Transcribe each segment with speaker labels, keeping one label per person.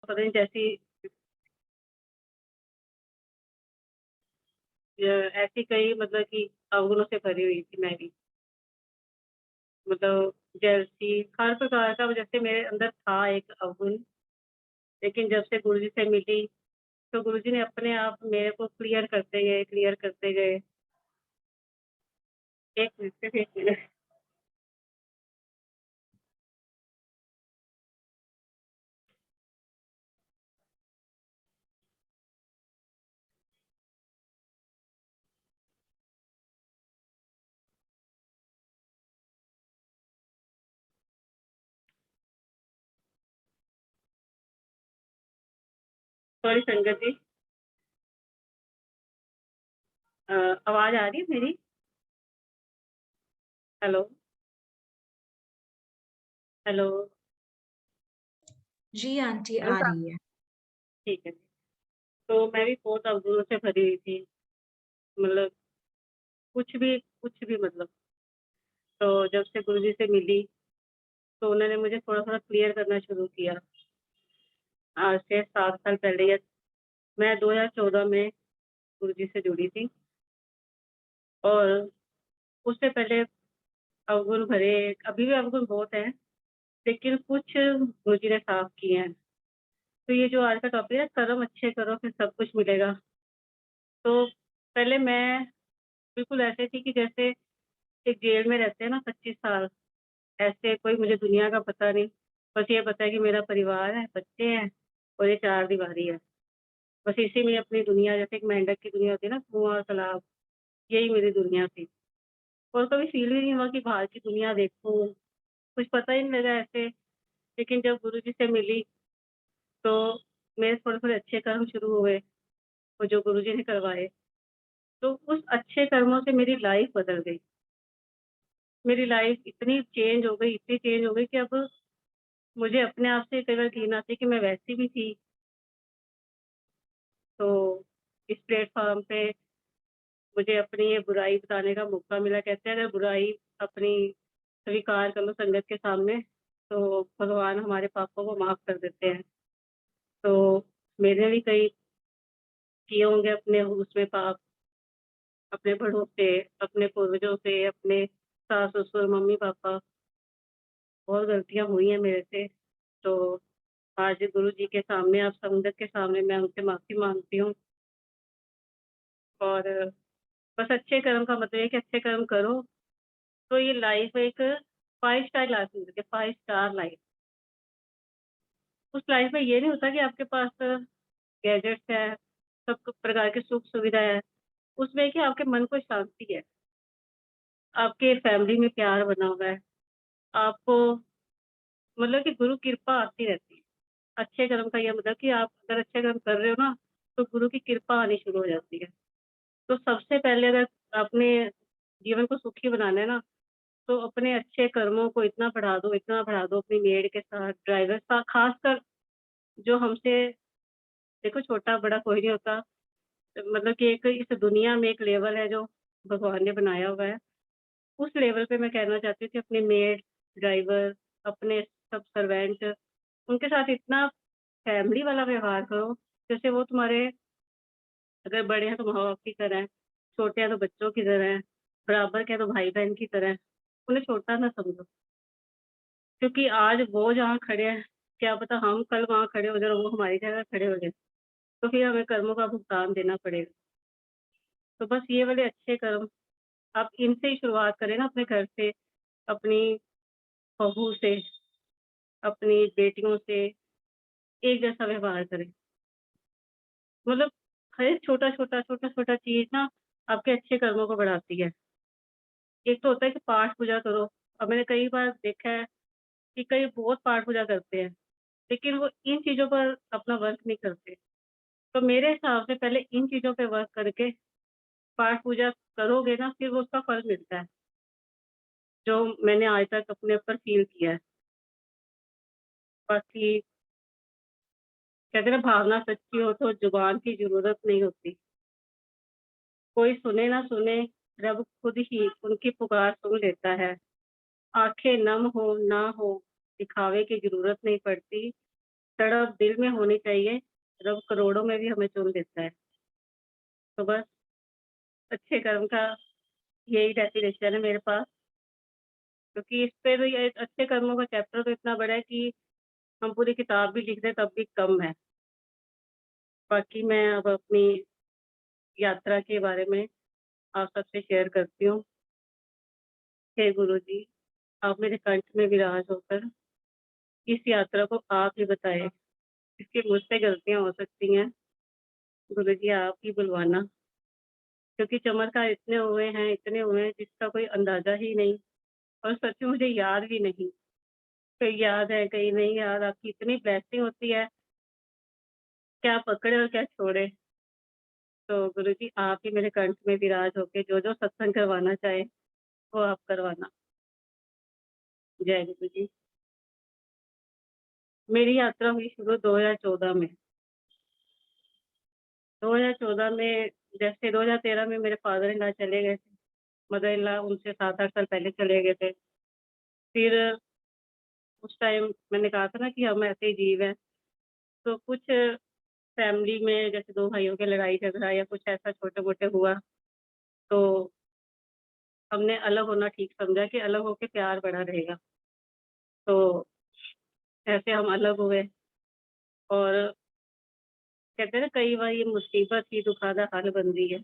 Speaker 1: पता नहीं जैसी ऐसी कई मतलब कि अवगुणों से भरी हुई थी मैं भी। मतलब जैसी हर प्रकार का जैसे मेरे अंदर था एक अवगुण, लेकिन जब से गुरुजी से मिली, तो गुरुजी ने अपने आप मेरे को क्लियर करते गए। 1 मिनट सिर्फ 1 मिनट। सॉरी संगत जी। अ, आवाज़ आ रही है मेरी? हेलो, हेलो,
Speaker 2: जी आंटी
Speaker 1: हेलो
Speaker 2: आ रही है।
Speaker 1: ठीक है। तो मैं भी बहुत अवगुणों से भरी हुई थी, मतलब कुछ भी मतलब। तो जब से गुरुजी से मिली, तो उन्होंने मुझे थोड़ा-थोड़ा क्लियर करना शुरू किया। आज से 7 साल पहले या मैं 2014 में गुरुजी से जुड़ी थी और उससे पहले अवगुण भरे अभी भी अवगुण बहुत हैं, लेकिन कुछ गुरुजी ने साफ किए हैं। तो ये जो आज का टॉपिक है, कर्म अच्छे करो फिर सब कुछ मिलेगा। तो पहले मैं बिल्कुल ऐसे थी कि जैसे एक जेल में रहते हैं ना 25 साल, ऐसे कोई मुझे दुनिया का पता नहीं। बस ये पता है कि मेरा परिवार है, बच्चे हैं और ये चारदीवारी है। बस इसी में अपनी दुनिया जैसे एक मेंढक की दुनिया होती है ना, कुआँ और तालाब, यही मेरी दुनिया थी। और कभी फ़ील ही नहीं हुआ कि बाहर की दुनिया देखूँ, कुछ पता ही नहीं लगा ऐसे। लेकिन जब गुरुजी से मिली, तो मेरे थोड़े-थोड़े अच्छे कर्म शुरू हुए, वो जो गुरुजी ने करवाए। तो उस अच्छे कर्मों से मेरी लाइफ़ बदल गई। मेरी लाइफ़ इतनी चेंज हो गई कि अब मुझे अपने आप से कई बार घिन आती है कि मैं वैसी भी थी। तो इस प्लेटफ़ॉर्म पे मुझे अपनी ये बुराई बताने का मौका मिला। कहते हैं अगर बुराई अपनी स्वीकार कर लो संगत के सामने, तो भगवान हमारे पापों को माफ़ कर देते हैं। तो मैंने भी कई किए होंगे अपने उसमें पाप, अपने बड़ों से, अपने पूर्वजों से, अपने सास-ससुर, मम्मी-पापा, बहुत गलतियाँ हुई हैं मेरे से। तो आज गुरु जी के सामने, आप संगत के सामने मैं उनसे माफ़ी माँगती हूँ और बस अच्छे कर्म का मतलब ये है कि अच्छे कर्म करो, तो ये लाइफ़ एक 5 स्टार लाइफ़ मिलती है, 5 स्टार लाइफ़। उस लाइफ़ में ये नहीं होता कि आपके पास गैजेट्स हैं, सब प्रकार की सुख-सुविधा है। उसमें है कि आपके मन को शांति है, आपके फैमिली में प्यार बना हुआ है, आपको मतलब कि गुरु कृपा आती रहती है। अच्छे कर्म का ये मतलब कि आप अगर अच्छे कर्म कर रहे हो ना, तो गुरु की कृपा आनी शुरू हो जाती है। तो सबसे पहले अगर अपने जीवन को सुखी बनाना है ना, तो अपने अच्छे कर्मों को इतना बढ़ा दो अपनी मेड के साथ, ड्राइवर का खासकर जो हमसे देखो छोटा-बड़ा कोई नहीं होता। मतलब कि एक इस दुनिया में एक लेवल है जो भगवान ने बनाया हुआ है। उस लेवल पे मैं कहना चाहती हूँ कि अपने मेड, ड्राइवर, अपने सब सर्वेंट उनके साथ इतना फैमिली वाला व्यवहार करो, जैसे वो तुम्हारे अगर बड़े हैं तो माँ-बाप की तरह हैं, छोटे हैं तो बच्चों की तरह हैं, बराबर के हैं तो भाई-बहन की तरह हैं। उन्हें छोटा ना समझो, क्योंकि आज वो जहाँ खड़े हैं, क्या पता हम कल वहाँ खड़े हो जाएँ और वो हमारी जगह खड़े हो जाएँ, तो फिर हमें कर्मों का भुगतान देना पड़ेगा। तो बस ये वाले अच्छे कर्म आप इनसे ही शुरुआत करें ना अपने घर से, अपनी बहू से, अपनी बेटियों से एक जैसा व्यवहार करें। मतलब हर छोटा-छोटा चीज़ ना आपके अच्छे कर्मों को बढ़ाती है। एक तो होता है कि पाठ पूजा करो। अब मैंने कई बार देखा है कि कई बहुत पाठ पूजा करते हैं, लेकिन वो इन चीज़ों पर अपना वर्क नहीं करते। तो मेरे हिसाब से पहले इन चीज़ों पे वर्क करके पाठ पूजा करोगे ना फिर वो उसका फल मिलता है, जो मैंने आज तक अपने ऊपर फ़ील किया है। बाकी कहते हैं ना भावना सच्ची हो तो ज़ुबान की ज़रूरत नहीं होती। कोई सुने ना सुने, रब खुद ही उनकी पुकार सुन लेता है। आँखें नम हो ना हो, दिखावे की ज़रूरत नहीं पड़ती। तड़प दिल में होनी चाहिए, रब करोड़ों में भी हमें चुन लेता है। तो बस अच्छे कर्म का यही डेफिनेशन है मेरे पास, क्योंकि इस पे तो ये अच्छे कर्मों का चैप्टर तो इतना बड़ा है कि हम पूरी किताब भी लिख दें तब भी कम है। बाकी मैं अब अपनी यात्रा के बारे में आप सबसे शेयर करती हूँ। हे गुरुजी, आप मेरे कंठ में विराज होकर इस यात्रा को आप ही बताएँ। इसकी मुझसे गलतियाँ हो सकती हैं, गुरुजी आप ही बुलवाना, क्योंकि चमत्कार इतने हुए हैं जिसका कोई अंदाज़ा ही नहीं, और सच में मुझे याद भी नहीं। कहीं याद है, कहीं नहीं याद, आपकी इतनी ब्लेसिंग होती है, क्या पकड़े और क्या छोड़े। तो गुरुजी आप ही मेरे कंठ में विराज होके जो-जो सत्संग करवाना चाहें, वो आप करवाना। जय गुरुजी। मेरी यात्रा हुई शुरू 2014 में। 2014 में, जैसे 2013 में मेरे फादर इन लॉ चले गए थे। मदर इन लॉ उनसे 7-8 साल पहले चले गए थे। फिर उस टाइम मैंने कहा था ना कि हम ऐसे ही जीव हैं, तो कुछ फैमिली में जैसे 2 भाइयों की लड़ाई-झगड़ा या कुछ ऐसा छोटे-मोटे हुआ, तो हमने अलग होना ठीक समझा कि अलग होके प्यार बड़ा रहेगा। तो ऐसे हम अलग हुए, और कहते हैं ना कई बार ये मुसीबत ही दुखादा हाल बनती है।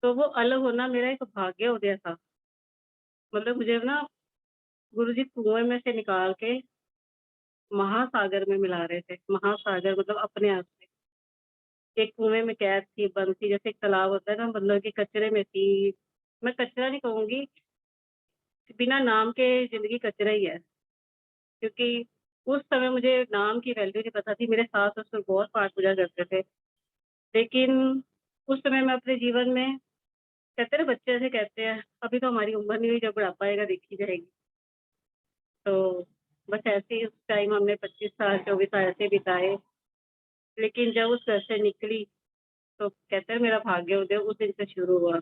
Speaker 1: तो वो अलग होना मेरा एक भाग्योदय था। मतलब मुझे ना गुरुजी कुएँ में से निकाल के महासागर में मिला रहे थे। महासागर मतलब अपने आप से। एक कुएँ में कैद थी, बंद थी, जैसे एक तालाब होता है ना, मतलब कि कचरे में थी। मैं कचरा नहीं कहूँगी, बिना नाम के ज़िंदगी कचरा ही है। क्योंकि उस समय मुझे नाम की वैल्यू नहीं पता थी। मेरे सास-ससुर बहुत पाठ पूजा करते थे। लेकिन उस समय मैं अपने जीवन में, कहते हैं ना बच्चे ऐसे कहते हैं, अभी तो हमारी उम्र नहीं हुई, जब बुढ़ापा आएगा देखी जाएगी। तो बस ऐसे ही उस टाइम हमने 25 साल, 24 साल ऐसे बिताए। लेकिन जब उस घर से निकली, तो कहते हैं मेरा भाग्योदय उस दिन से शुरू हुआ।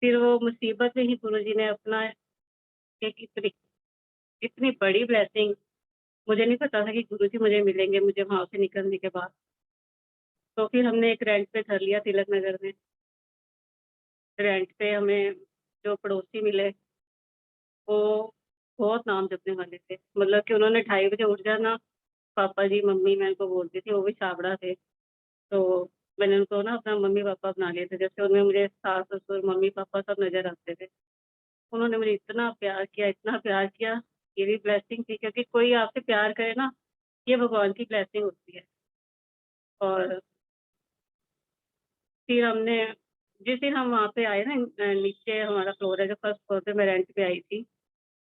Speaker 1: फिर वो मुसीबत में ही गुरुजी ने अपना एक इतनी इतनी बड़ी ब्लेसिंग, मुझे नहीं पता था कि गुरुजी मुझे मिलेंगे मुझे वहाँ से निकलने के बाद। तो फिर हमने एक रेंट पे घर लिया तिलक नगर में। रेंट पे हमें जो पड़ोसी मिले, वो बहुत नाम जपने वाले थे। मतलब कि उन्होंने 2:30 बजे उठ जाना, पापा जी, मम्मी मैं उनको बोलती थी, वो भी छाबड़ा थे। तो मैंने उनको ना अपना मम्मी-पापा बना लिए थे। जैसे उनमें मुझे सास-ससुर, मम्मी-पापा सब नज़र आते थे। उन्होंने मुझे इतना प्यार किया, ये भी ब्लेसिंग थी, क्योंकि कोई आपसे प्यार करे ना, ये भगवान की ब्लेसिंग होती है। और फिर हमने, जिस दिन हम वहाँ पे आए ना, नीचे हमारा फ्लोर है, जो फर्स्ट फ्लोर पे मैं रेंट पे आई थी,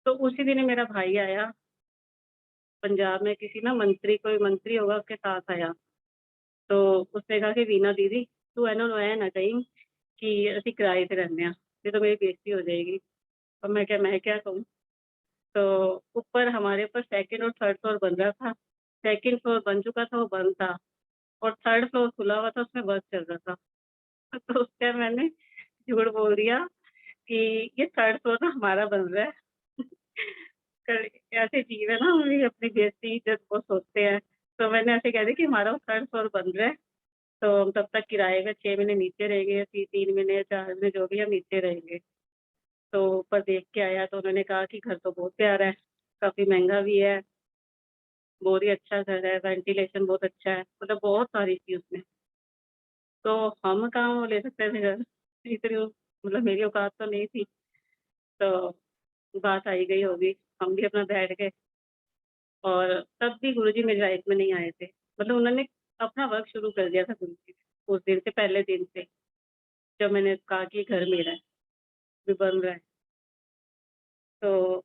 Speaker 1: तो उसी दिन ही मेरा भाई आया, पंजाब में किसी ना मंत्री, कोई मंत्री होगा उसके साथ आया। तो उसने कहा कि वीना दीदी, तू इन्हों ਨੂੰ ਐਂ ना कहीं कि ਅਸੀਂ किराए पे रहने हैं, नहीं तो मेरी बेइज्जती हो जाएगी। और मैं क्या कहूँ? तो ऊपर हमारे ऊपर सेकंड और थर्ड फ्लोर बन रहा था। सेकंड फ्लोर बन चुका था, वो बंद था, और थर्ड फ्लोर खुला हुआ था, उसमें वर्क चल रहा था। तो उस टाइम मैंने झूठ बोल दिया कि ये थर्ड फ्लोर ना हमारा बन रहा है। कर ऐसे जीव है ना, हम भी अपनी बेइज्जती, इज़्ज़त बहुत सोचते हैं। तो मैंने ऐसे कह दिया कि हमारा वो थर्ड फ्लोर बन रहा है, तो हम तब तक किराए में 6 महीने नीचे रहेंगे, 3 महीने या 4 महीने जो भी हम नीचे रहेंगे। तो ऊपर देख के आया, तो उन्होंने कहा कि घर तो बहुत प्यारा है, काफ़ी महँगा भी है, बहुत ही अच्छा घर है, वेंटिलेशन बहुत अच्छा है, मतलब बहुत तारीफ़ की उसने। तो हम कहाँ वो ले सकते थे घर, इतनी मतलब मेरी औकात तो नहीं थी। तो बात आई गई होगी, हम भी अपना बैठ गए, और तब भी गुरुजी मेरी लाइफ़ में नहीं आए थे। मतलब उन्होंने अपना वर्क शुरू कर दिया था गुरुजी ने, उस दिन से, पहले दिन से, जब मैंने कहा कि घर मेरा है, भी बन रहा है। तो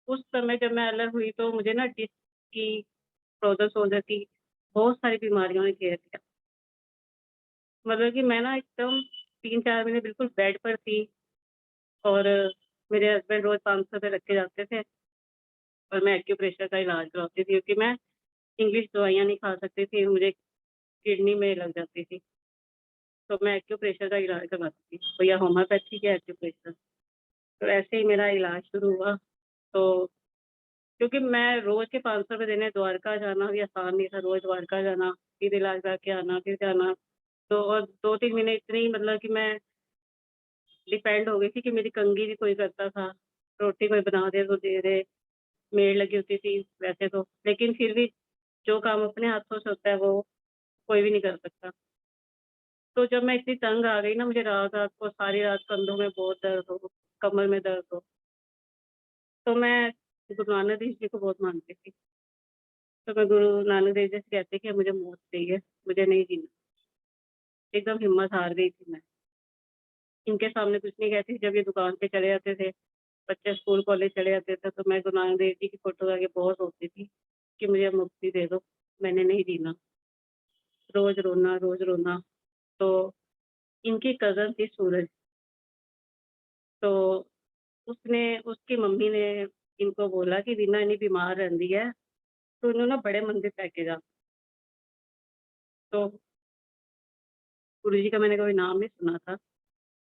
Speaker 1: उस समय जब मैं अलग हुई, तो मुझे ना डिस्क की, फ्रोज़न शोल्डर की बहुत सारी बीमारियों ने घेर लिया। मतलब कि मैं ना एकदम 3-4 महीने बिल्कुल बेड पर थी, और मेरे हस्बैंड रोज़ 500 रुपए रख के जाते थे, और मैं एक्यूप्रेशर का इलाज करवाती थी, क्योंकि मैं इंग्लिश दवाइयाँ नहीं खा सकती थी, मुझे किडनी में लग जाती थी। तो मैं एक्यूप्रेशर का इलाज करवाती थी, तो या होम्योपैथिक या एक्यूप्रेशर। तो ऐसे ही मेरा इलाज शुरू हुआ। तो क्योंकि मैं रोज़ के 500 रुपए देने द्वारका जाना भी आसान नहीं था, रोज़ द्वारका जाना, फिर इलाज करा के आना, फिर जाना। तो और 2-3 महीने इतने ही मतलब कि मैं डिपेंड हो गई थी कि मेरी कंघी भी कोई करता था, रोटी कोई बना दे तो दे दे, मेड लगी होती थी वैसे तो। लेकिन फिर भी जो काम अपने हाथों से होता है वो कोई भी नहीं कर सकता। तो जब मैं इतनी तंग आ गई ना, मुझे रात-रात को सारी रात कंधों में बहुत दर्द हो, कमर में दर्द हो, तो मैं गुरु नानक देव जी को बहुत मानती थी। तो मैं गुरु नानक देव जी से कहती कि मुझे मौत चाहिए, मुझे नहीं जीना। एकदम हिम्मत हार गई थी मैं। इनके सामने कुछ नहीं कहती, जब ये दुकान पे चले जाते थे, बच्चे स्कूल कॉलेज चले जाते थे, तो मैं गुरु नानक देव जी की फ़ोटो आगे बहुत रोती थी कि मुझे मुक्ति दे दो, मैंने नहीं जीना। रोज़ रोना, रोज़ रोना। तो इनकी कज़न थी सूरज, तो उसने उसकी मम्मी ने इनको बोला कि रीना इन्नी बीमार रहिंदी है, तो इन्हू ना बड़े मंदिर लैके जा। तो गुरु जी का मैंने कभी नाम नहीं सुना था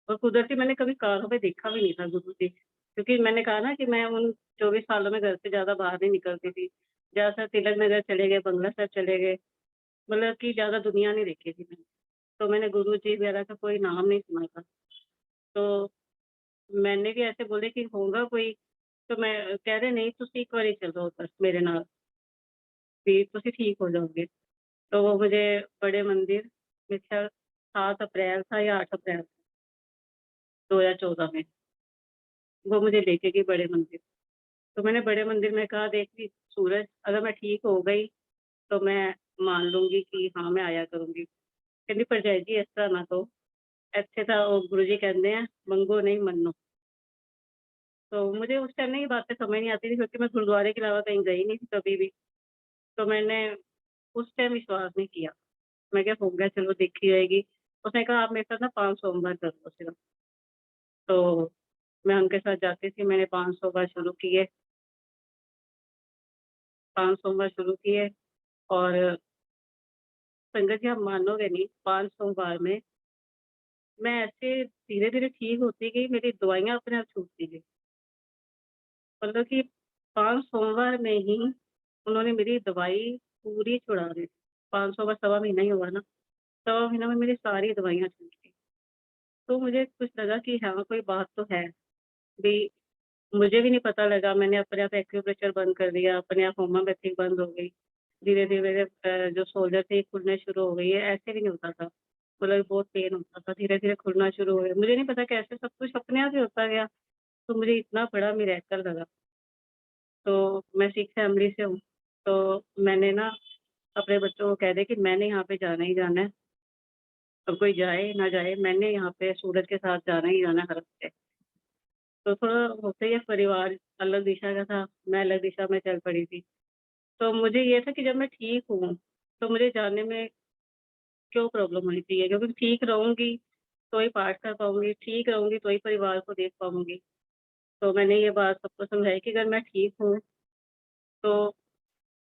Speaker 1: और कुदरती मैंने कभी कानों में देखा भी नहीं था गुरु जी। क्योंकि मैंने कहा ना कि मैं उन 24 सालों में घर से ज़्यादा बाहर नहीं निकलती थी। ज़्यादातर तिलक नगर चले गए, बंगला साहिब चले गए, मतलब कि ज़्यादा दुनिया नहीं देखी थी मैंने। तो मैंने गुरु जी वगैरह का कोई नाम नहीं सुना था। तो मैंने भी ऐसे बोले कि होगा कोई, तो मैं कह रहे नहीं तुसी एक बारी चलो बस मेरे नाल, भी तुसी ठीक हो जाओगे। तो वो मुझे बड़े मंदिर, मेरे ख्याल 7 अप्रैल था या 8 अप्रैल 2014 में, वो मुझे लेके गई बड़े मंदिर। तो मैंने बड़े मंदिर में कहा देखी सूरज, अगर मैं ठीक हो गई तो मैं मान लूँगी कि हाँ, मैं आया करूँगी। कहंदी भरजाई जी इस तरह ना कहो, ਇੱਥੇ ਤਾਂ ਉਹ गुरु जी कहते हैं मंगो नहीं मन्नो। तो मुझे उस टाइम ना ये बातें समझ नहीं आती थी क्योंकि मैं गुरुद्वारे के अलावा कहीं गई नहीं थी कभी भी। तो मैंने उस टाइम विश्वास नहीं किया। मैं क्या हो गया चलो देखी जाएगी। उसने कहा आप मेरे साथ ना 5 सोमवार कर लो सिर्फ। तो मैं उनके साथ जाती थी, मैंने 5 सोमवार शुरू किए, 5 सोमवार शुरू किए और संगत जी आप मानोगे नहीं 5 सोमवार में मैं ऐसे धीरे-धीरे ठीक होती गई, मेरी दवाइयाँ अपने आप छूटती गई। मतलब कि 5 सोमवार में ही उन्होंने मेरी दवाई पूरी छुड़ा दी। 5 सोमवार सवा महीना ही हुआ ना, सवा महीना में मेरी सारी दवाइयाँ छूट गई। तो मुझे कुछ लगा कि हाँ, कोई बात तो है। भई मुझे भी नहीं पता लगा, मैंने अपने आप एक्यूप्रेशर बंद कर दिया, अपने आप होम्योपैथिक बंद हो गई। धीरे-धीरे मेरे जो शोल्डर थे खुलने शुरू हो गई है, ऐसे भी नहीं होता था। मतलब बहुत पेन होता था, धीरे-धीरे खुलना शुरू हो गया। मुझे नहीं पता कैसे सब कुछ अपने आप ही होता गया, तो मुझे इतना बड़ा मिरेकल लगा। तो मैं सिख फैमिली से हूँ, तो मैंने ना अपने बच्चों को कह दिया कि मैंने यहाँ पे जाना ही जाना है। अब कोई जाए ना जाए, मैंने यहाँ पे सूरज के साथ जाना ही जाना है हर हफ्ते। तो थोड़ा होता ही है परिवार अलग दिशा का था, मैं अलग दिशा में चल पड़ी थी। तो मुझे ये था कि जब मैं ठीक हूँ, तो मुझे जाने में क्यों प्रॉब्लम होनी चाहिए? क्योंकि ठीक रहूँगी, तो ही पाठ कर पाऊँगी, ठीक रहूँगी तो ही परिवार को देख पाऊँगी। तो मैंने ये बात सबको समझाई कि अगर मैं ठीक हूँ, तो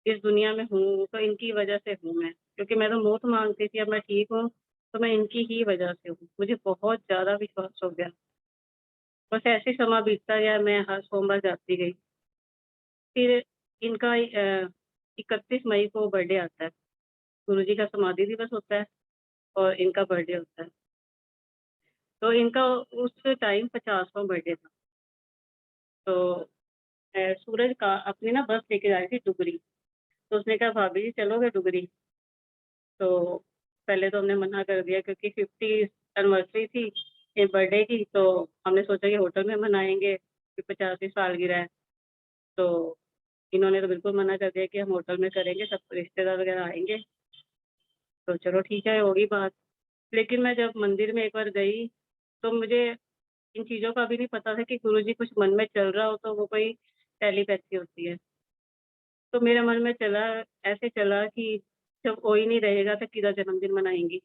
Speaker 1: इस दुनिया में हूँ, तो इनकी वजह से हूँ मैं। क्योंकि मैं तो मौत माँगती थी, अब मैं ठीक हूँ, तो मैं इनकी ही वजह से हूँ। मुझे बहुत ज़्यादा विश्वास हो गया। बस ऐसे ही समय बीतता गया, मैं हर सोमवार जाती गई। फिर इनका 31 मई को बर्थडे आता है। गुरुजी का समाधि दिवस होता है और इनका बर्थडे होता है। तो इनका उस टाइम 50वां बर्थडे था। तो सूरज का अपनी ना बस लेके जा रही थी डुगरी। तो उसने कहा, "भाभी जी चलोगे डुगरी?" तो पहले तो हमने मना कर दिया क्योंकि 50th एनिवर्सरी थी ये बर्थडे की, तो हमने सोचा कि होटल में मनाएँगे कि 50वीं सालगिरह है। तो इन्होंने तो बिल्कुल मना कर दिया कि हम होटल में करेंगे, सब रिश्तेदार वगैरह आएँगे। तो चलो ठीक है, होगी बात। लेकिन मैं जब मंदिर में एक बार गई, तो मुझे इन चीज़ों का भी नहीं पता था कि गुरुजी कुछ मन में चल रहा हो तो वो कोई टेलीपैथी होती है। तो मेरे मन में चला ऐसे चला कि जब कोई नहीं रहेगा तो किसका जन्मदिन मनाएँगी।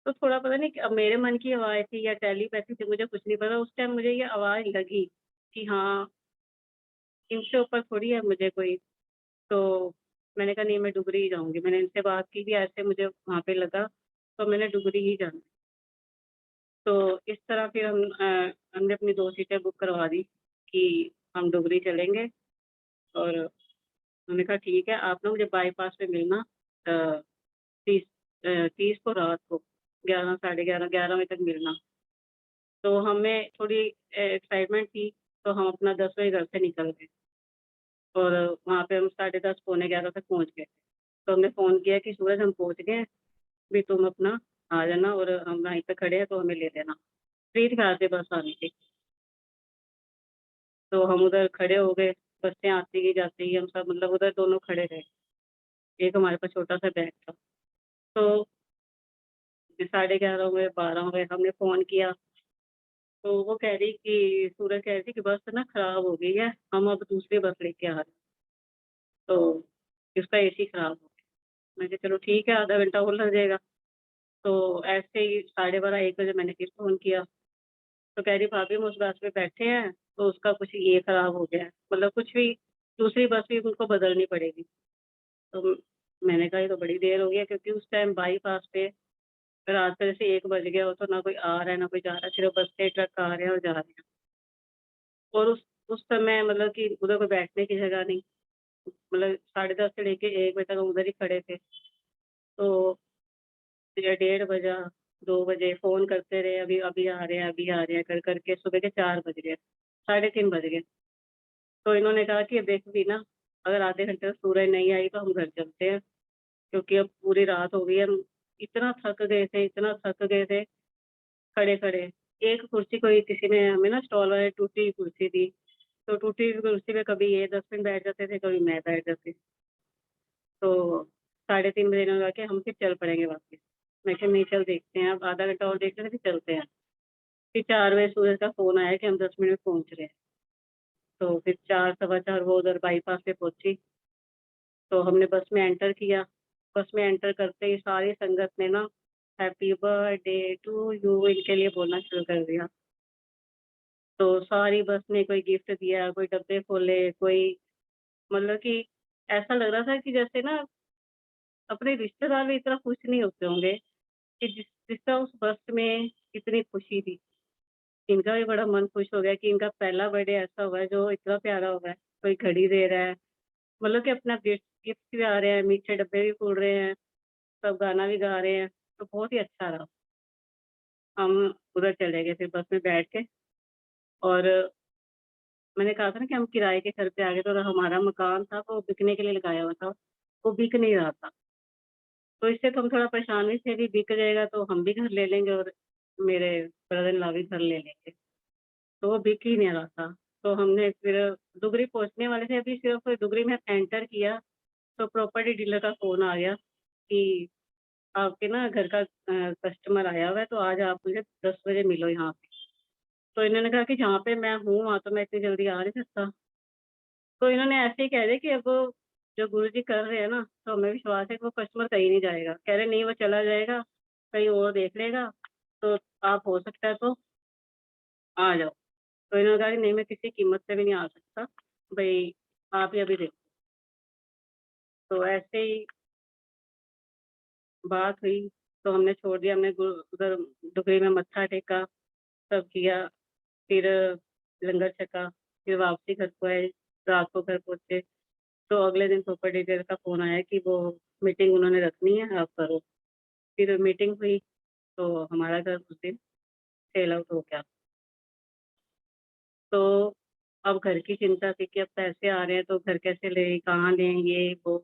Speaker 1: तो थोड़ा पता नहीं अब मेरे मन की आवाज़ थी या टेलीपैथी थी मुझे कुछ नहीं पता, उस टाइम मुझे ये आवाज़ लगी कि हाँ, इनसे ऊपर थोड़ी है मुझे कोई। तो मैंने कहा नहीं मैं डुगरी ही जाऊँगी। मैंने इनसे बात की भी ऐसे मुझे वहाँ पे लगा, तो मैंने डुगरी ही जाना। तो इस तरह फिर हमने अपनी 2 सीटें बुक करवा दी कि हम डुगरी चलेंगे और उन्होंने कहा ठीक है, आप ना मुझे बाईपास पे मिलना 30 30 को रात को 11 साढ़े 11 11 बजे तक मिलना। तो हमें थोड़ी एक्साइटमेंट थी, तो हम अपना 10 बजे घर से निकल गए और वहाँ पे हम साढ़े 10 पौने 11 तक पहुँच गए। तो हमने फ़ोन किया कि सूरज हम पहुँच गए हैं, भी तुम अपना आ जाना और हम वहीं पे खड़े हैं तो हमें ले लेना। फ्री थी वहाँ से बस आने की। तो हम उधर खड़े हो गए, बसें आती गई जाती गई, हम सब मतलब उधर दोनों खड़े रहे। एक हमारे पास छोटा-सा बैग था। तो साढ़े 11 हुए, 12 हुए, हमने फ़ोन किया, तो वो कह रही कि सूरज कह रही थी कि बस ना खराब हो गई है, हम अब दूसरी बस लेके आ रहे हैं, तो उसका एसी खराब हो गया। मैं कहा चलो ठीक है, आधा घंटा और लग जाएगा। तो ऐसे ही साढ़े 12 1 बजे मैंने फिर फ़ोन किया, तो कह रही भाभी हम उस बस में बैठे हैं, तो उसका कुछ ये खराब हो गया है, मतलब कुछ भी दूसरी बस भी उनको बदलनी पड़ेगी। तो मैंने कहा ये तो बड़ी देर हो गई है क्योंकि उस टाइम बाईपास पे रात का जैसे 1 बज गया हो तो ना कोई आ रहा है, ना कोई जा रहा है, सिर्फ़ बस से ट्रक आ रहे हैं और जा रहे हैं। और उस समय मतलब कि उधर कोई बैठने की जगह नहीं, मतलब साढ़े 10 से लेके 1 बजे तक हम उधर ही खड़े थे। तो फिर 1:30 बजा, 2 बजे फ़ोन करते रहे, अभी अभी आ रहे हैं, अभी आ रहे हैं, कर के सुबह के 4 बज गए, साढ़े 3 बज गए। तो इन्होंने कहा कि देख वीना, अगर आधे घंटे में सूरज नहीं आई तो हम घर चलते हैं, क्योंकि अब पूरी रात हो गई है, हम इतना थक गए थे, खड़े-खड़े। एक कुर्सी कोई किसी ने हमें ना स्टॉल वाले टूटी हुई कुर्सी दी, तो टूटी हुई कुर्सी पे कभी ये 10 मिनट बैठ जाते थे, कभी मैं बैठ जाती। तो साढ़े 3 बजे इन्होंने कहा कि हम फिर चल पड़ेंगे वापस। मैं कहा नहीं चल देखते हैं, अब आधा घंटा और देख लेते हैं फिर चलते हैं। फिर 4 बजे सूरज का फ़ोन आया कि हम 10 मिनट में पहुँच रहे हैं। तो फिर 4 सवा 4 वो उधर बाईपास पे पहुँची, तो हमने बस में एंटर किया। बस में एंटर करते ही सारी संगत ने ना हैप्पी बर्थडे टू यू इनके लिए बोलना शुरू कर दिया। तो सारी बस ने कोई गिफ्ट दिया, कोई डब्बे खोले, कोई मतलब कि ऐसा लग रहा था कि जैसे ना अपने रिश्तेदार भी इतना खुश नहीं होते होंगे कि जिस तरह उस बस में इतनी खुशी थी। इनका भी बड़ा मन खुश हो गया कि इनका पहला बर्थडे ऐसा हुआ है जो इतना प्यारा हुआ है। कोई घड़ी दे रहा है, मतलब कि अपना गिफ्ट भी आ रहे हैं, मीठे डब्बे भी फोड़ रहे हैं, सब गाना भी गा रहे हैं, तो बहुत ही अच्छा रहा। हम उधर चले गए फिर बस में बैठ के और मैंने कहा था ना कि हम किराए के घर पे आ गए तो हमारा मकान था वो बिकने के लिए लगाया हुआ था, वो बिक नहीं रहा था। तो इससे तो हम थोड़ा परेशान भी थे, अभी बिक जाएगा तो हम भी घर ले लेंगे और मेरे ब्रदर इन लॉ भी घर ले लेंगे। तो वो बिक ही नहीं रहा था। तो हमने फिर दुगरी पहुँचने वाले थे, अभी सिर्फ़ दुगरी में एंटर किया, तो प्रॉपर्टी डीलर का फ़ोन आ गया कि आपके ना घर का कस्टमर आया हुआ है, तो आज आप मुझे 10 बजे मिलो यहाँ पे। तो इन्होंने कहा कि जहाँ पे मैं हूँ, वहाँ तो मैं इतनी जल्दी आ नहीं सकता। तो इन्होंने ऐसे ही कह दिया कि अब जो गुरुजी कर रहे हैं ना, तो हमें विश्वास है कि वो कस्टमर कहीं नहीं जाएगा। कह रहे नहीं वो चला जाएगा, कहीं और देख लेगा, तो आप हो सकता है तो आ जाओ। तो इन्होंने कहा कि नहीं मैं किसी कीमत पे भी नहीं आ सकता, भई आप ही अभी देखो। तो ऐसे ही बात हुई, तो हमने छोड़ दिया, हमने उधर डुगरी में मत्था टेका, सब किया, फिर लंगर छका, फिर वापसी घर को आए, रात को घर पहुँचे। तो अगले दिन सुपर डीलर का फ़ोन आया कि वो मीटिंग उन्होंने रखनी है, आप करो। फिर मीटिंग हुई, तो हमारा घर उस दिन सेल आउट हो गया। तो अब घर की चिंता थी कि अब पैसे आ रहे हैं, तो घर कैसे लें, कहाँ लें, ये वो।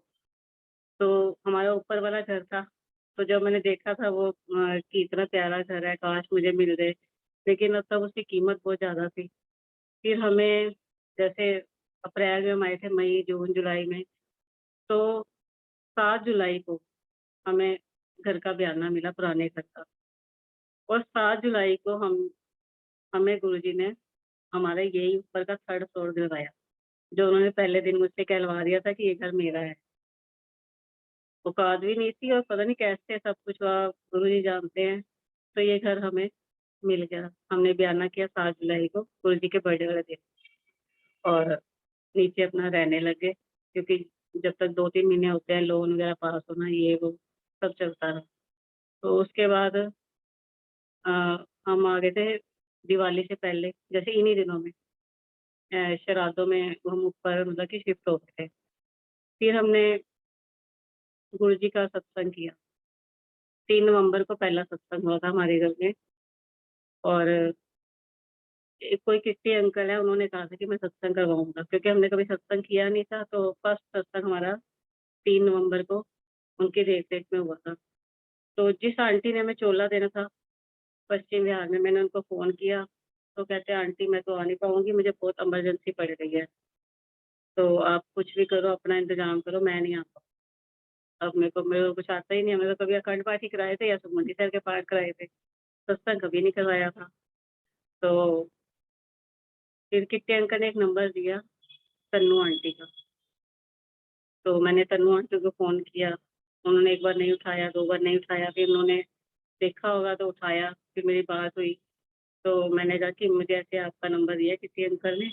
Speaker 1: तो हमारा ऊपर वाला घर था, तो जब मैंने देखा था वो कि इतना प्यारा घर है, काश मुझे मिल जाए, लेकिन अब तब उसकी कीमत बहुत ज़्यादा थी। फिर हमें जैसे अप्रैल में हम आए थे, मई, जून, जुलाई में, तो 7 जुलाई को हमें घर का बयाना मिला पुराने घर का और 7 जुलाई को हमें गुरुजी ने हमारा यही ऊपर का 3rd फ्लोर दिलवाया, जो उन्होंने पहले दिन मुझसे कहलवा दिया था कि ये घर मेरा है। औकात भी नहीं थी और पता नहीं कैसे सब कुछ हुआ, गुरुजी जानते हैं। तो ये घर हमें मिल गया। हमने बयाना किया 7 जुलाई को गुरुजी के बर्थडे वाले दिन और नीचे अपना रहने लग गए क्योंकि जब तक 2-3 महीने होते हैं लोन वगैरह पास होना ये वो सब चलता रहा। तो उसके बाद अ, हम आ गए थे दिवाली से पहले, जैसे इन्हीं दिनों में। श्राद्धों में हम ऊपर मतलब कि शिफ्ट हो गए थे। फिर हमने गुरु जी का सत्संग किया। 3 नवंबर को पहला सत्संग हुआ था हमारे घर में और एक कोई किट्टी अंकल है, उन्होंने कहा था कि मैं सत्संग करवाऊँगा क्योंकि हमने कभी सत्संग किया नहीं था, तो फर्स्ट सत्संग हमारा 3 नवंबर को उनकी देख-रेख में हुआ था। तो जिस आंटी ने हमें चोला देना था पश्चिम बिहार में, मैंने उनको फ़ोन किया, तो कहते हैं आंटी मैं तो आ नहीं पाऊँगी, मुझे बहुत इमरजेंसी पड़ रही है, तो आप कुछ भी करो अपना इंतज़ाम करो, मैं नहीं आ पाऊँ। अब मेरे को कुछ आता ही नहीं है, मैंने तो कभी अखंड पाठ ही कराए थे या सुखमनी साहब के पाठ कराए थे, सत्संग कभी नहीं करवाया था। तो फिर किट्टी अंकल ने एक नंबर दिया, तन्नू आंटी का, तो मैंने तन्नू आंटी को फ़ोन किया, उन्होंने एक बार नहीं उठाया, 2 बार नहीं उठाया, फिर उन्होंने देखा होगा तो उठाया, फिर मेरी बात हुई, तो मैंने कहा कि मुझे ऐसे आपका नंबर दिया किसी अंकल ने,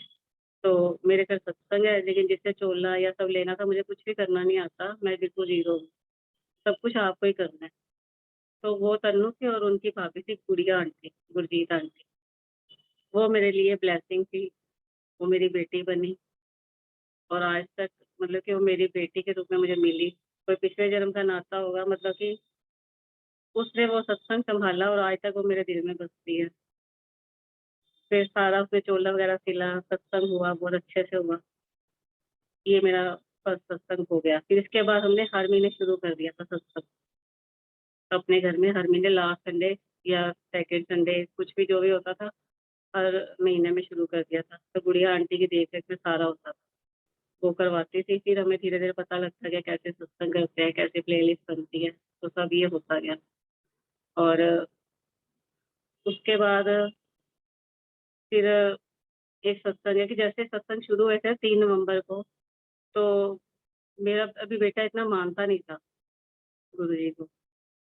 Speaker 1: तो मेरे घर सत्संग है लेकिन जिससे चोला या सब लेना था मुझे कुछ भी करना नहीं आता, मैं बिल्कुल ज़ीरो हूँ, सब कुछ आपको ही करना है। तो वो तन्नू थी और उनकी भाभी थी गुड़िया आंटी, गुरजीत आंटी, वो मेरे लिए ब्लेसिंग थी, वो मेरी बेटी बनी और आज तक मतलब कि वो मेरी बेटी के रूप में मुझे मिली। कोई पिछले जन्म का नाता होगा मतलब कि उसने वो सत्संग सँभाला और आज तक वो मेरे दिल में बसती है। फिर सारा उसने चोला वगैरह सिला, सत्संग हुआ, बहुत अच्छे से हुआ। ये मेरा फर्स्ट सत्संग हो गया। फिर इसके बाद हमने हर महीने शुरू कर दिया था सत्संग। अपने घर में हर महीने लास्ट संडे या सेकंड संडे कुछ भी जो भी होता था, हर महीने में शुरू कर दिया था। तो गुड़िया आंटी की देख-रेख में सारा होता था। वो करवाती थी, फिर हमें धीरे-धीरे पता लगता गया कैसे सत्संग करते हैं, कैसे प्लेलिस्ट बनती है, तो सब ये होता गया। और उसके बाद फिर एक सत्संग है कि जैसे सत्संग शुरू हुए थे 3 नवंबर को, तो मेरा अभी बेटा इतना मानता नहीं था गुरुजी को।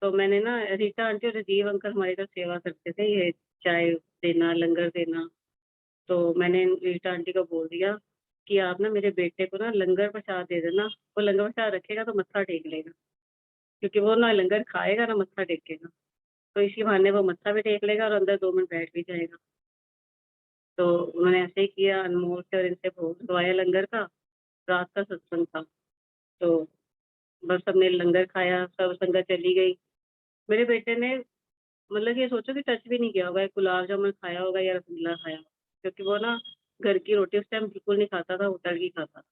Speaker 1: तो मैंने ना रीता आंटी और राजीव अंकल हमारे इधर सेवा करते थे, ये चाय देना, लंगर देना। तो मैंने रीता आंटी को बोल दिया कि आप ना मेरे बेटे को ना लंगर प्रसाद दे देना, वो लंगर प्रसाद रखेगा तो मत्था टेक लेगा। क्योंकि वो ना लंगर खाएगा ना मत्था टेकेगा। तो इसी बहाने वो मत्था भी टेक लेगा और अंदर 2 मिनट बैठ भी जाएगा। तो उन्होंने ऐसे ही किया, अनमोल से और इनसे भोग लगवाया लंगर का, रात का सत्संग था। तो बस सबने लंगर खाया, सब संगत चली गई। मेरे बेटे ने मतलब ये सोचो कि टच भी नहीं किया होगा, एक गुलाब जामुन खाया होगा या रसगुल्ला खाया होगा। क्योंकि वो ना घर की रोटी उस टाइम बिल्कुल नहीं खाता था, होटल की खाता था।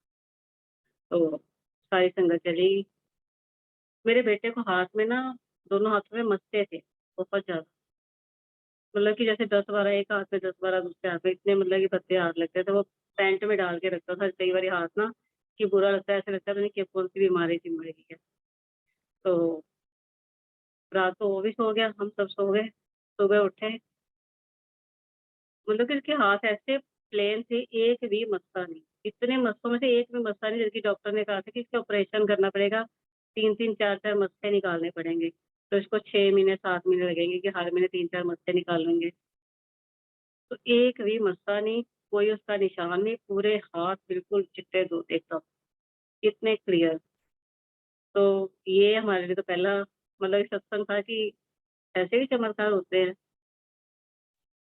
Speaker 1: तो सारी संगत चली गई। मेरे बेटे को हाथ में ना दोनों हाथों में मस्से थे, बहुत ज़्यादा। मतलब कि जैसे 10-12 एक हाथ में 10-12 दूसरे हाथ में, इतने मतलब कि भद्दे हाथ लगते थे। वो पैंट में डाल के रखता था कई बारी हाथ ना, कि बुरा लगता है, ऐसा लगता है पता नहीं कि कौन-सी बीमारी चिम्बड़ गई है। तो रात को वो भी सो गया, हम सब सो गए। सुबह उठे, मतलब कि उसके हाथ ऐसे प्लेन थे, एक भी मस्सा नहीं। इतने मस्सों में से एक भी मस्सा नहीं, जबकि डॉक्टर ने कहा था कि इसका ऑपरेशन करना पड़ेगा, 3-3 4-4 मस्से निकालने पड़ेंगे। तो इसको 6 महीने 7 महीने लगेंगे कि हर महीने 3-4 मस्से निकालेंगे। तो एक भी मस्सा नहीं, कोई उसका निशान नहीं, पूरे हाथ बिल्कुल चिट्टे धोते एकदम, इतने क्लियर। तो ये हमारे लिए तो पहला मतलब एक सत्संग था कि ऐसे भी चमत्कार होते हैं।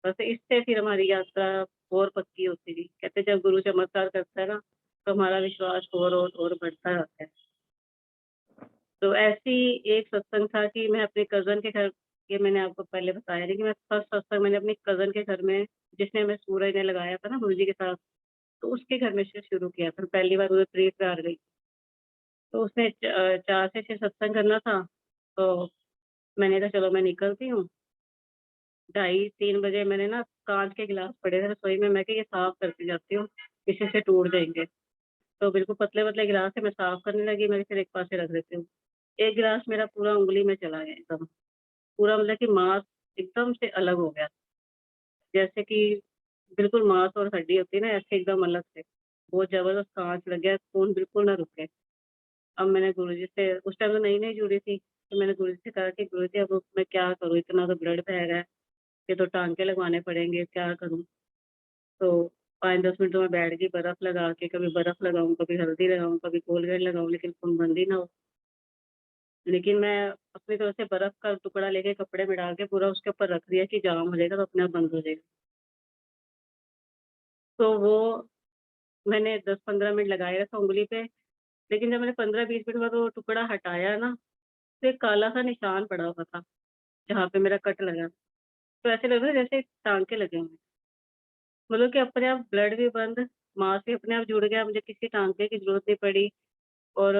Speaker 1: बस इससे फिर हमारी यात्रा और पक्की होती गई। कहते जब गुरु चमत्कार करता है ना, तो हमारा विश्वास और बढ़ता जाता है। तो ऐसी एक सत्संग था कि मैं अपने कज़न के घर, ये मैंने आपको पहले बताया नहीं कि मैं फर्स्ट सत्संग मैंने अपने कज़न के घर में, जिसने हमें सूरज ने लगाया था ना गुरुजी के साथ, तो उसके घर में से शुरू किया था। पहली बार उधर त्रिपुरा गई, तो उसने 4 से 6 सत्संग करना था, तो मैंने कहा चलो मैं निकलती हूँ। ढाई 3 बजे मैंने ना काँच के गिलास पड़े थे रसोई में, मैं कहा ये साफ करके जाती हूँ, किसी से टूट जाएँगे। तो बिल्कुल पतले-पतले गिलास थे, मैं साफ करने लगी, मैंने फिर एक पासे रख देती हूँ। एक गिलास मेरा पूरा उँगली में चला गया एकदम, पूरा मतलब कि मांस एकदम से अलग हो गया। जैसे कि बिल्कुल मांस और हड्डी होती है ना, ऐसे एकदम अलग से। बहुत ज़बरदस्त काँच लग गया, खून बिल्कुल ना रुके। अब मैंने गुरुजी से, उस टाइम तो नई-नई जुड़ी थी, तो मैंने गुरुजी से कहा कि गुरुजी अब मैं क्या करूँ? इतना तो ब्लड बह रहा है, ये तो टाँके लगवाने पड़ेंगे, क्या करूँ? तो 5-10 मिनट तो मैं बैठ गई बर्फ़ लगा के, कभी बर्फ़ लगाऊँ, कभी हल्दी लगाऊँ, कभी कोलगेट लगाऊँ, लेकिन खून बंद ही ना हो। लेकिन मैं अपनी तरफ से बर्फ़ का टुकड़ा लेके कपड़े में डाल के पूरा उसके ऊपर रख दिया कि जाम हो जाएगा तो अपने आप बंद हो जाएगा। तो वो मैंने 10-15 मिनट लगाए रखा उँगली पे, लेकिन जब मैंने 15-20 मिनट बाद वो टुकड़ा हटाया ना, तो एक काला-सा निशान पड़ा हुआ था, जहाँ पे मेरा कट लगा। तो ऐसे लग रहा है जैसे टाँके लगे हों। मतलब कि अपने आप ब्लड भी बंद, मांस भी अपने आप जुड़ गया, मुझे किसी टाँके की ज़रूरत नहीं पड़ी और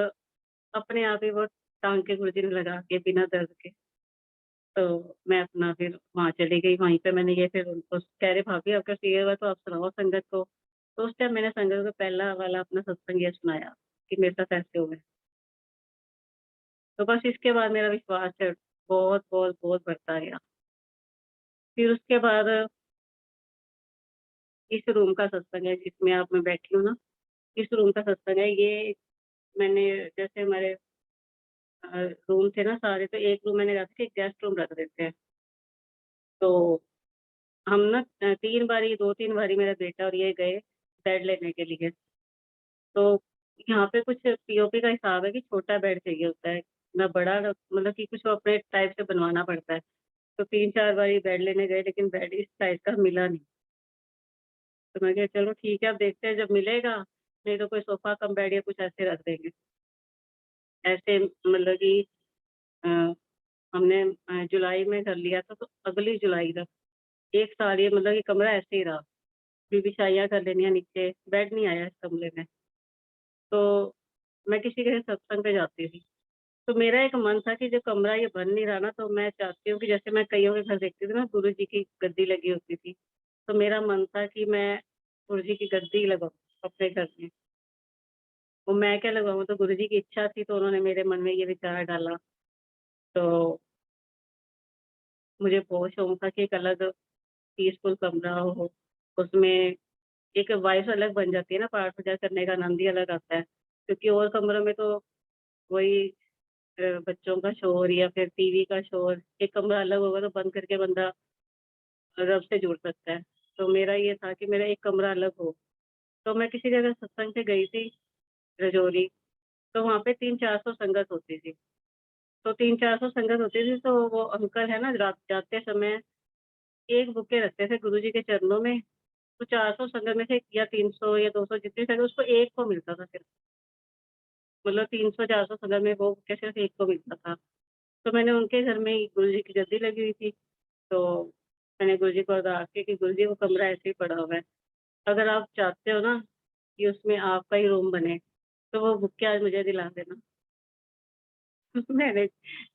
Speaker 1: अपने आप ही वो टाँके खुलने लगा के बिना दर्द के। तो मैं अपना फिर वहाँ चली गई, वहीं पे मैंने ये फिर उनको कह रहे भाभी आपका सही हुआ तो आप सुनाओ संगत को। तो उस टाइम मैंने संगत को पहला वाला अपना सत्संग ये सुनाया कि मेरे साथ ऐसे हुआ है। तो बस इसके बाद मेरा विश्वास है बहुत, बहुत, बहुत बढ़ता गया। फिर उसके बाद इस रूम का सत्संग है जिसमें अब मैं बैठी हूँ ना, इस रूम का सत्संग है ये मैंने जैसे हमारे रूम थे ना सारे, तो एक रूम मैंने रखा कि गेस्ट रूम रख देते हैं। तो हम ना 3 बारी 2-3 बारी मेरा बेटा और ये गए बेड लेने के लिए। तो यहाँ पे कुछ पीओपी का हिसाब है कि छोटा बेड चाहिए होता है, ना बड़ा ना मतलब कि कुछ अपने टाइप से बनवाना पड़ता है। तो 3-4 बारी बेड लेने गए लेकिन बेड इस साइज़ का मिला नहीं। तो मैं कहा चलो ठीक है अब देखते हैं जब मिलेगा, नहीं तो कोई सोफ़ा कम बेड या कुछ ऐसे रख देंगे। ऐसे मतलब कि अ, हमने जुलाई में कर लिया था तो अगली जुलाई तक 1 साल ये मतलब ये कमरा ऐसे ही रहा। फिर बिछाइयाँ कर लेनी है नीचे, बेड नहीं आया इस कमरे में। तो मैं किसी के सत्संग पे जाती थी। तो मेरा एक मन था कि जो कमरा ये बन नहीं रहा ना, तो मैं चाहती हूँ कि जैसे मैं कइयों के घर देखती थी ना, गुरु जी की गद्दी लगी होती थी। तो मेरा मन था कि मैं गुरु जी की गद्दी लगाऊँ अपने घर में। वो मैं क्या लगवाऊँ, तो गुरु जी की इच्छा थी, तो उन्होंने मेरे मन में ये विचार डाला। तो मुझे बहुत शौक था कि एक अलग पीसफुल कमरा हो, उसमें एक वाइब अलग बन जाती है ना, पाठ पूजा करने का आनंद ही अलग आता है। क्योंकि और कमरों में तो वही बच्चों का शोर या फिर टीवी का शोर, एक कमरा अलग होगा तो बंद करके बंदा रब से जुड़ सकता है। तो मेरा ये था कि मेरा एक कमरा अलग हो। तो मैं किसी जगह सत्संग पे गई थी रजौरी, तो वहाँ पे 300-400 संगत होती थी। तो 300-400 संगत होती थी, तो वो अंकल है ना रात जाते समय एक बुके रखते थे गुरु जी के चरणों में, तो 400 संगत में से या 300 या 200 जितनी संगत उसको एक को मिलता था सिर्फ। मतलब 300-400 संगत में वो बुके सिर्फ एक को मिलता था। तो मैंने उनके घर में ही गुरु जी की गद्दी लगी हुई थी, तो मैंने गुरु जी को अरदास की कि गुरु जी वो कमरा ऐसे ही पड़ा हुआ है। अगर आप चाहते हो ना कि उसमें आपका ही रूम बने, तो वो बुक के आज मुझे दिला देना। मैंने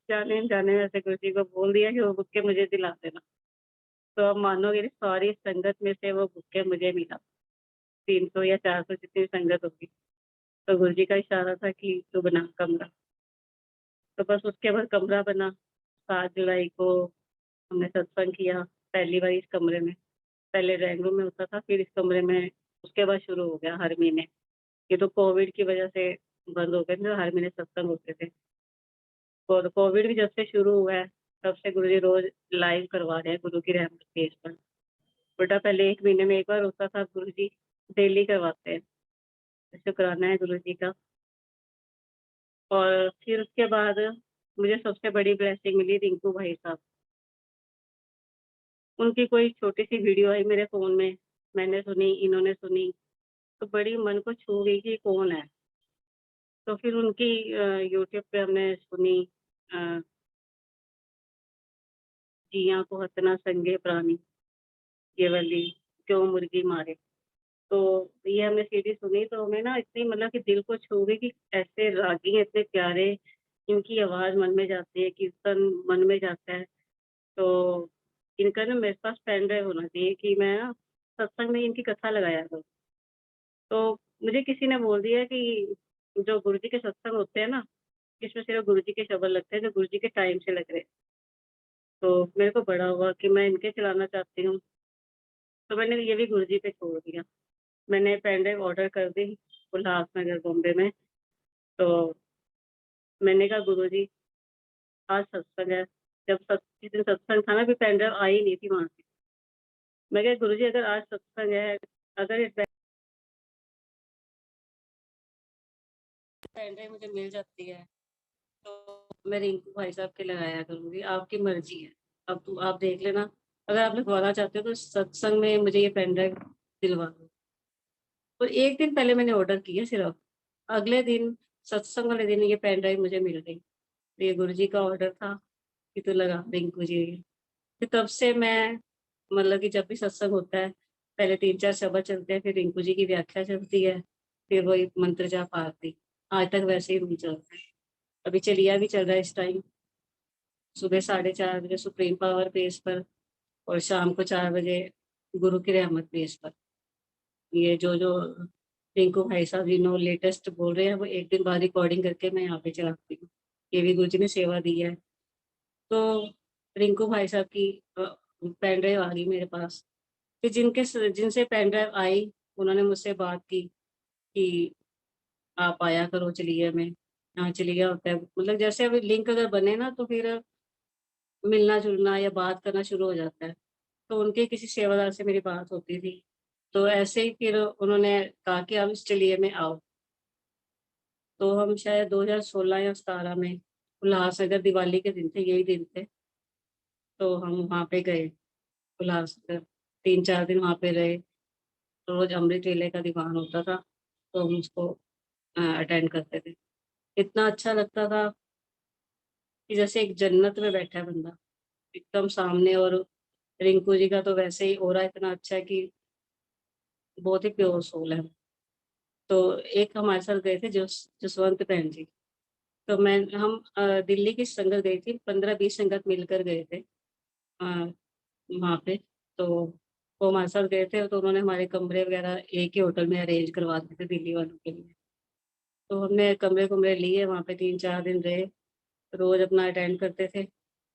Speaker 1: जाने-अनजाने में ऐसे गुरु जी को बोल दिया कि वो बुक के मुझे दिला देना। तो आप मानोगे नहीं सारी संगत में से वो बुक के मुझे मिला। 300 या 400 जितनी संगत होगी। तो गुरु जी का इशारा था कि तू बना कमरा। तो बस उसके बाद कमरा बना। 7 जुलाई को हमने सत्संग किया, पहली बार इस कमरे में। पहले ड्राइंग रूम में होता था, फिर इस कमरे में उसके बाद शुरू हो गया हर महीने। ये तो कोविड की वजह से बंद हो गए थे, हर महीने सत्संग होते थे। और कोविड भी जब से शुरू हुआ है, तब से गुरुजी रोज़ लाइव करवा रहे हैं गुरु की रहमत के इस पर। उल्टा पहले 1 महीने में 1 बार होता था, गुरुजी डेली करवाते हैं। शुक्राना है गुरुजी का। और फिर उसके बाद मुझे सबसे बड़ी ब्लेसिंग मिली रिंकू भाई साहब। उनकी कोई छोटी-सी वीडियो आई मेरे फ़ोन में, मैंने सुनी, इन्होंने सुनी, तो बड़ी मन को छू गई कि ये कौन है? तो फिर उनकी यूट्यूब पे हमने सुनी अ, जिया को हथ ना संगे प्राणी, ये वाली क्यों मुर्गी मारे। तो ये हमने सीडी सुनी तो हमें ना इतनी मतलब कि दिल को छू गई कि ऐसे रागी हैं इतने प्यारे, इनकी आवाज़ मन में जाती है, कीर्तन मन में जाता है। तो इनका ना मेरे पास पेन ड्राइव होना चाहिए कि मैं ना सत्संग में इनकी कथा लगाया करूँ। तो मुझे किसी ने बोल दिया कि जो गुरु जी के सत्संग होते हैं ना, इसमें सिर्फ़ गुरु जी के शब्द लगते हैं, जो गुरु जी के टाइम से लग रहे हैं। तो मेरे को बड़ा हुआ कि मैं इनके चलाना चाहती हूँ, तो मैंने ये भी गुरु जी पे छोड़ दिया। मैंने पेन ड्राइव ऑर्डर कर दी उल्लासनगर बॉम्बे में, तो मैंने कहा गुरुजी आज सत्संग है। जिस दिन सत्संग था ना अभी पेन ड्राइव आई नहीं थी वहाँ से। मैं कहा गुरुजी अगर आज सत्संग है, अगर ये पेन ड्राइव मुझे मिल जाती है, तो मैं रिंकू भाई साहब के लगाया करूँगी, आपकी मर्ज़ी है। अब तो आप देख लेना, अगर आप लिखवाना चाहते हो तो सत्संग में मुझे ये पेन ड्राइव दिलवा दो। तो 1 दिन पहले मैंने ऑर्डर किया सिर्फ़, अगले दिन सत्संग वाले दिन ये पेन ड्राइव मुझे मिल गई। तो ये गुरुजी का ऑर्डर था कि तू लगा रिंकू जी। फिर तब से मैं मतलब कि जब भी सत्संग होता है, पहले 3-4 शब्द चलते हैं, फिर रिंकू जी की व्याख्या चलती है, फिर वही मंत्र जाप आरती। आज तक वैसे ही रूल चलता है। अभी चलिया भी चल रहा है इस टाइम, सुबह 4:30 बजे सुप्रीम पावर पेज पर और शाम को 4 बजे गुरु की रहमत पेज पर। ये जो रिंकू भाई साहब जिन्हों लेटेस्ट बोल रहे हैं, वो एक दिन बाद रिकॉर्डिंग करके मैं यहाँ पे चलाती हूँ। ये भी गुरु जी ने सेवा दी है। तो रिंकू भाई साहब की पेन ड्राइव आ गई मेरे पास। फिर जिनसे पेन ड्राइव आई, उन्होंने मुझसे बात की कि आप आया करो चलिए में, यहाँ चलिया होता है। मतलब जैसे अभी लिंक अगर बने ना तो फिर मिलना-जुलना या बात करना शुरू हो जाता है। तो उनके किसी सेवादार से मेरी बात होती थी। तो ऐसे ही फिर उन्होंने कहा कि आप इस चलिए में आओ। तो हम शायद 2016 या 17 में उल्लासनगर दिवाली के दिन थे, यही दिन थे। तो हम वहाँ पे गए उल्लासनगर, 3-4 दिन वहाँ पे रहे। रोज़ अमृत वेले का दीवान होता था, तो हम उसको अटेंड करते थे। इतना अच्छा लगता था कि जैसे एक जन्नत में बैठा है बंदा, एकदम सामने। और रिंकू जी का तो वैसे ही ऑरा इतना अच्छा है कि बहुत ही प्योर सोल है। तो एक हमारे साथ गए थे जसवंत बहन जी। तो हम दिल्ली की संगत गई थी, 15-20 संगत मिलकर गए थे वहाँ पे। तो वो हमारे साथ गए थे, तो उन्होंने हमारे कमरे वगैरह एक ही होटल में अरेंज करवा दिए थे दिल्ली वालों के लिए। तो हमने कमरे लिए, वहाँ पे 3-4 दिन रहे, रोज़ अपना अटेंड करते थे।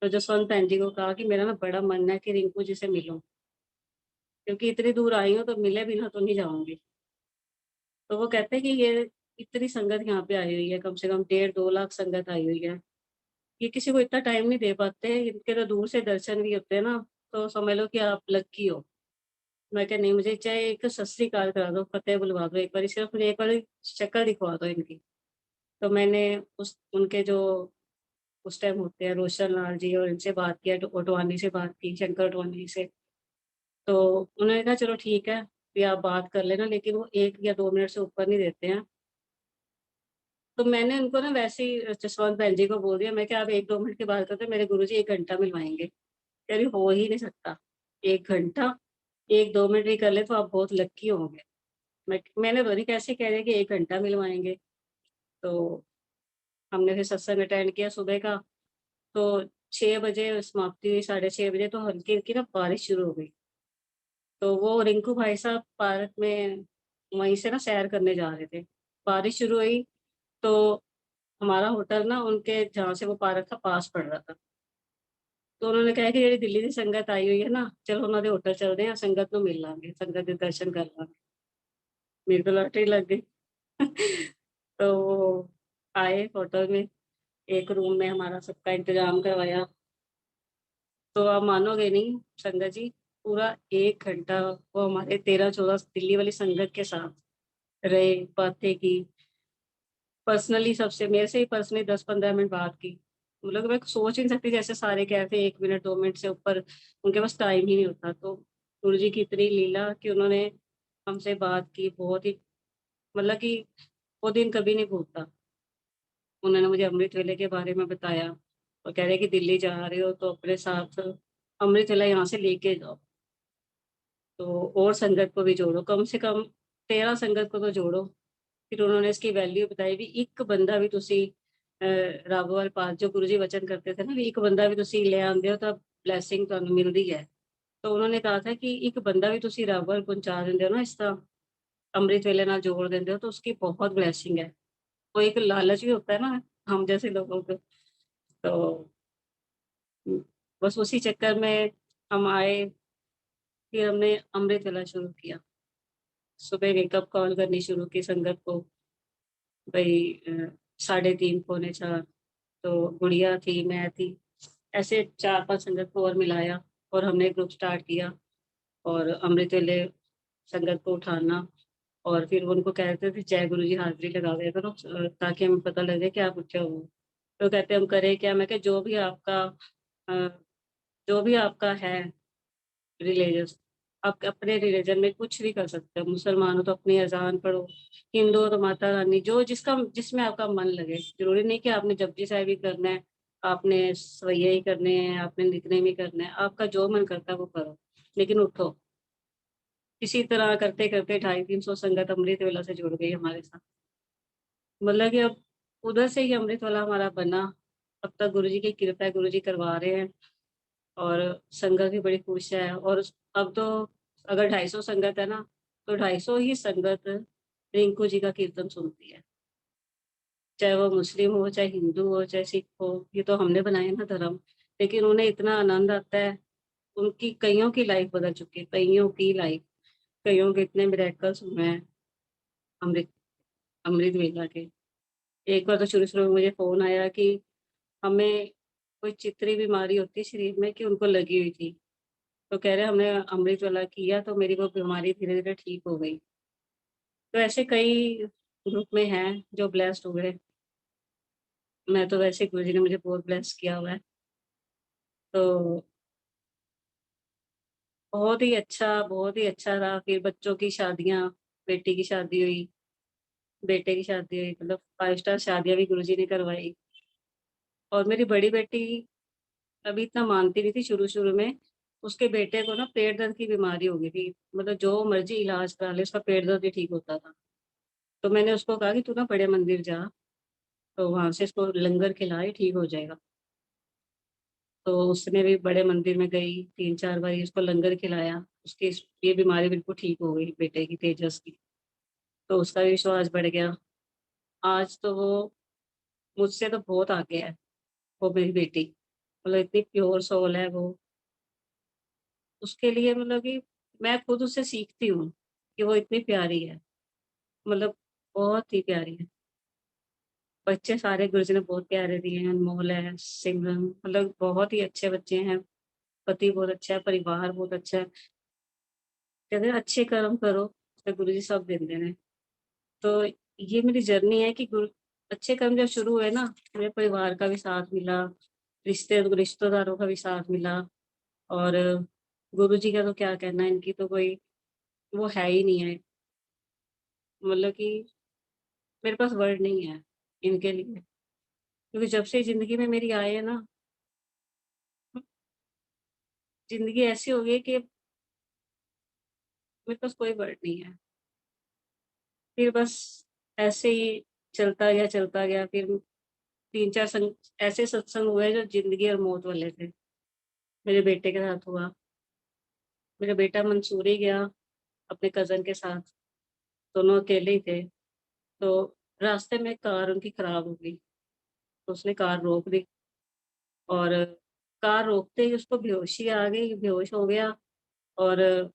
Speaker 1: तो जसवंत बहन जी को कहा कि मेरा ना बड़ा मन है कि रिंकू जी से मिलूँ, क्योंकि इतनी दूर आई हूँ तो मिले बिना तो नहीं जाऊँगी। तो वो कहते हैं कि ये इतनी संगत यहाँ पे आई हुई है, कम से कम 1.5-2 लाख संगत आई हुई है। ये किसी को इतना टाइम नहीं दे पाते, इनके तो दूर से दर्शन भी होते हैं ना, तो समझ लो कि आप लकी हो। मैं कहा नहीं, मुझे चाहे एक सत श्री अकाल करा दो, फतेह बुलवा दो एक बारी, सिर्फ मुझे एक बारी शक्ल दिखवा दो इनकी। तो मैंने उस उनके जो उस टाइम होते हैं रोशन लाल जी, और इनसे बात किया, ओटवानी से बात की, शंकर ओटवानी से। तो उन्होंने कहा चलो ठीक है, भी आप बात कर लेना, लेकिन वो 1 या 2 मिनट से ऊपर नहीं देते हैं। तो मैंने उनको ना वैसे ही जसवंत बहन जी को बोल दिया, मैं क्या आप 1-2 मिनट की बात करते हैं, मेरे गुरुजी 1 घंटा मिलवाएँगे। कह रही हो ही नहीं सकता, 1 घंटा, 1-2 मिनट भी कर ले तो आप बहुत लकी होंगे। मैंने पता नहीं कैसे कह दिया कि 1 घंटा मिलवाएँगे। तो हमने फिर सत्संग अटेंड किया सुबह का। तो 6 बजे समाप्ति हुई, साढ़े 6 बजे, तो हल्की-हल्की ना बारिश शुरू हो गई। तो वो रिंकू भाई साहब पार्क में वहीं से ना सैर करने जा रहे थे। बारिश शुरू हुई, तो हमारा होटल ना उनके जहाँ से वो पार्क था पास पड़ रहा था। तो उन्होंने कहा कि ਜਿਹੜੀ ਦਿੱਲੀ ਦੀ ਸੰਗਤ आई हुई है ना, चलो ਉਹਨਾਂ ਦੇ होटल चलते हैं, संगत ਨੂੰ मिल लांगे, संगत के दर्शन कर लांगे। मेरी तो लॉटरी लग गई। तो वो आए होटल में, एक रूम में हमारा सबका इंतज़ाम करवाया। तो आप मानोगे नहीं संगत जी, पूरा 1 घंटा वो हमारे 13-14 दिल्ली वाली संगत के साथ रहे, बातें की। पर्सनली सबसे मेरे से ही पर्सनली 10-15 मिनट बात की। मतलब मैं सोच ही नहीं सकती, जैसे सारे कह रहे थे 1 मिनट 2 मिनट से ऊपर उनके पास टाइम ही नहीं होता। तो गुरुजी की इतनी लीला कि उन्होंने हमसे बात की, बहुत ही मतलब कि वो दिन कभी नहीं भूलता। उन्होंने मुझे अमृत वेले के बारे में बताया और कह रहे कि दिल्ली जा रहे हो तो अपने साथ अमृत वेला यहाँ से लेके जाओ। तो और संगत को भी जोड़ो, कम से कम 13 संगत को तो जोड़ो। फिर उन्होंने इसकी वैल्यू बताई भी, ਇੱਕ ਬੰਦਾ ਵੀ ਤੁਸੀਂ ਰੱਬ ਵੱਲ ਪਾ, ਜੋ गुरु जी वचन करते थे ना भी ਇੱਕ ਬੰਦਾ ਵੀ ਤੁਸੀਂ ਲੈ ਆਉਂਦੇ ਹੋ ਤਾਂ ब्लेसिंग ਤੁਹਾਨੂੰ ਮਿਲਦੀ ਹੈ। तो उन्होंने कहा था कि ਇੱਕ ਬੰਦਾ ਵੀ ਤੁਸੀਂ ਰੱਬ ਵੱਲ ਪਹੁੰਚਾ ਦਿੰਦੇ ਹੋ ना, इस तरह अमृत वेले ਨਾਲ जोड़ देते हो, तो उसकी बहुत ब्लेसिंग है। वो एक लालच भी होता है ना हम जैसे लोगों को। तो बस उसी चक्कर में हम आए, फिर हमने अमृत वेला शुरू किया। सुबह वेकअप कॉल करनी शुरू की संगत को, भई 3:30 पौने 4, तो गुड़िया थी, मैं थी, ऐसे 4-5 संगत को और मिलाया और हमने ग्रुप स्टार्ट किया। और अमृत वेले संगत को उठाना, और फिर उनको कहते थे जय गुरु जी हाज़िरी लगा दिया करो, ताकि हमें पता लगे कि आप उठे हो। तो कहते हम करें क्या? मैं कहा अ, जो भी आपका है रिलीजियस, आप अपने रिलीजन में कुछ भी कर सकते हो, मुसलमान हो तो अपनी अजान पढ़ो, हिंदू हो तो माता रानी, जो जिसका जिसमें आपका मन लगे। जरूरी नहीं कि आपने जपजी साहिब ही करना है, आपने सवैया ही करने हैं, आपने नितनेम ही करना है, आपका जो मन करता है वो करो, लेकिन उठो। इसी तरह करते करते 250-300 संगत अमृत वेला से जुड़ गई हमारे साथ। मतलब कि अब उधर से ही अमृत वाला हमारा बना। अब तक गुरु जी की कृपा है, गुरु जी करवा रहे हैं, और संगत भी बड़ी खुश है। और अब तो अगर 250 संगत है ना, तो 250 ही संगत रिंकू जी का कीर्तन सुनती है, चाहे वो मुस्लिम हो, चाहे हिंदू हो, चाहे सिख हो। ये तो हमने बनाए ना धर्म, लेकिन उन्हें इतना आनंद आता है। उनकी कईयों की लाइफ बदल चुकी है, कईयों की लाइफ, कईयों के इतने मिरेकल्स हुए हैं अमृत अमृत वेला के। एक बार तो शुरू शुरू में मुझे फोन आया कि हमें कोई चितरी बीमारी होती है शरीर में कि उनको लगी हुई थी, तो कह रहे हमने अमृत वाला किया तो मेरी वो बीमारी धीरे धीरे ठीक हो गई। तो ऐसे कई ग्रुप में हैं जो ब्लेस्ड हुए। मैं तो वैसे गुरु जी ने मुझे बहुत ब्लेस किया हुआ है। तो बहुत ही अच्छा रहा। फिर बच्चों की शादियां, बेटी की शादी हुई, बेटे की शादी हुई, मतलब 5 स्टार शादियां भी गुरु जी ने करवाई। और मेरी बड़ी बेटी अभी इतना मानती नहीं थी शुरू शुरू में। उसके बेटे को ना पेट दर्द की बीमारी हो गई थी, मतलब जो मर्जी इलाज करा ले उसका पेट दर्द ही ठीक होता था। तो मैंने उसको कहा कि तू ना बड़े मंदिर जा, तो वहां से इसको लंगर खिलाए, ठीक हो जाएगा। तो उसने भी बड़े मंदिर में गई, 3-4 बार उसको लंगर खिलाया, उसकी ये बीमारी बिल्कुल ठीक हो गई बेटे की, तेजस की। तो उसका भी विश्वास बढ़ गया। आज तो वो मुझसे तो बहुत आगे है, वो मेरी बेटी, मतलब इतनी प्योर सोल है वो। उसके लिए मतलब कि मैं खुद उससे सीखती हूँ कि वो इतनी प्यारी है, मतलब बहुत ही प्यारी है। बच्चे सारे गुरुजी ने बहुत प्यारे दिए हैं, अनमोल है, सिमरन, मतलब बहुत ही अच्छे बच्चे हैं। पति बहुत अच्छा है, परिवार बहुत अच्छा है। कहते हैं अच्छे कर्म करो तो गुरु जी सब देते हैं। तो ये मेरी जर्नी है कि गुरु, अच्छे कर्म जब शुरू हुए ना, मेरे परिवार का भी साथ मिला, रिश्तेदारों का भी साथ मिला। और गुरु जी का तो क्या कहना है, इनकी तो कोई वो है ही नहीं है। मतलब कि मेरे पास वर्ड नहीं है इनके लिए, क्योंकि जब से जिंदगी में मेरी आए है ना, जिंदगी ऐसी हो गई कि मेरे पास कोई वर्ड नहीं है। फिर बस ऐसे ही चलता गया। फिर 3-4 ऐसे सत्संग हुए जो जिंदगी और मौत वाले थे। मेरे बेटे के साथ हुआ। मेरा बेटा मंसूरी गया अपने कजन के साथ, दोनों अकेले ही थे। तो रास्ते में कार उनकी खराब हो गई, तो उसने कार रोक दी। और कार रोकते ही उसको बेहोशी आ गई, बेहोश हो गया। और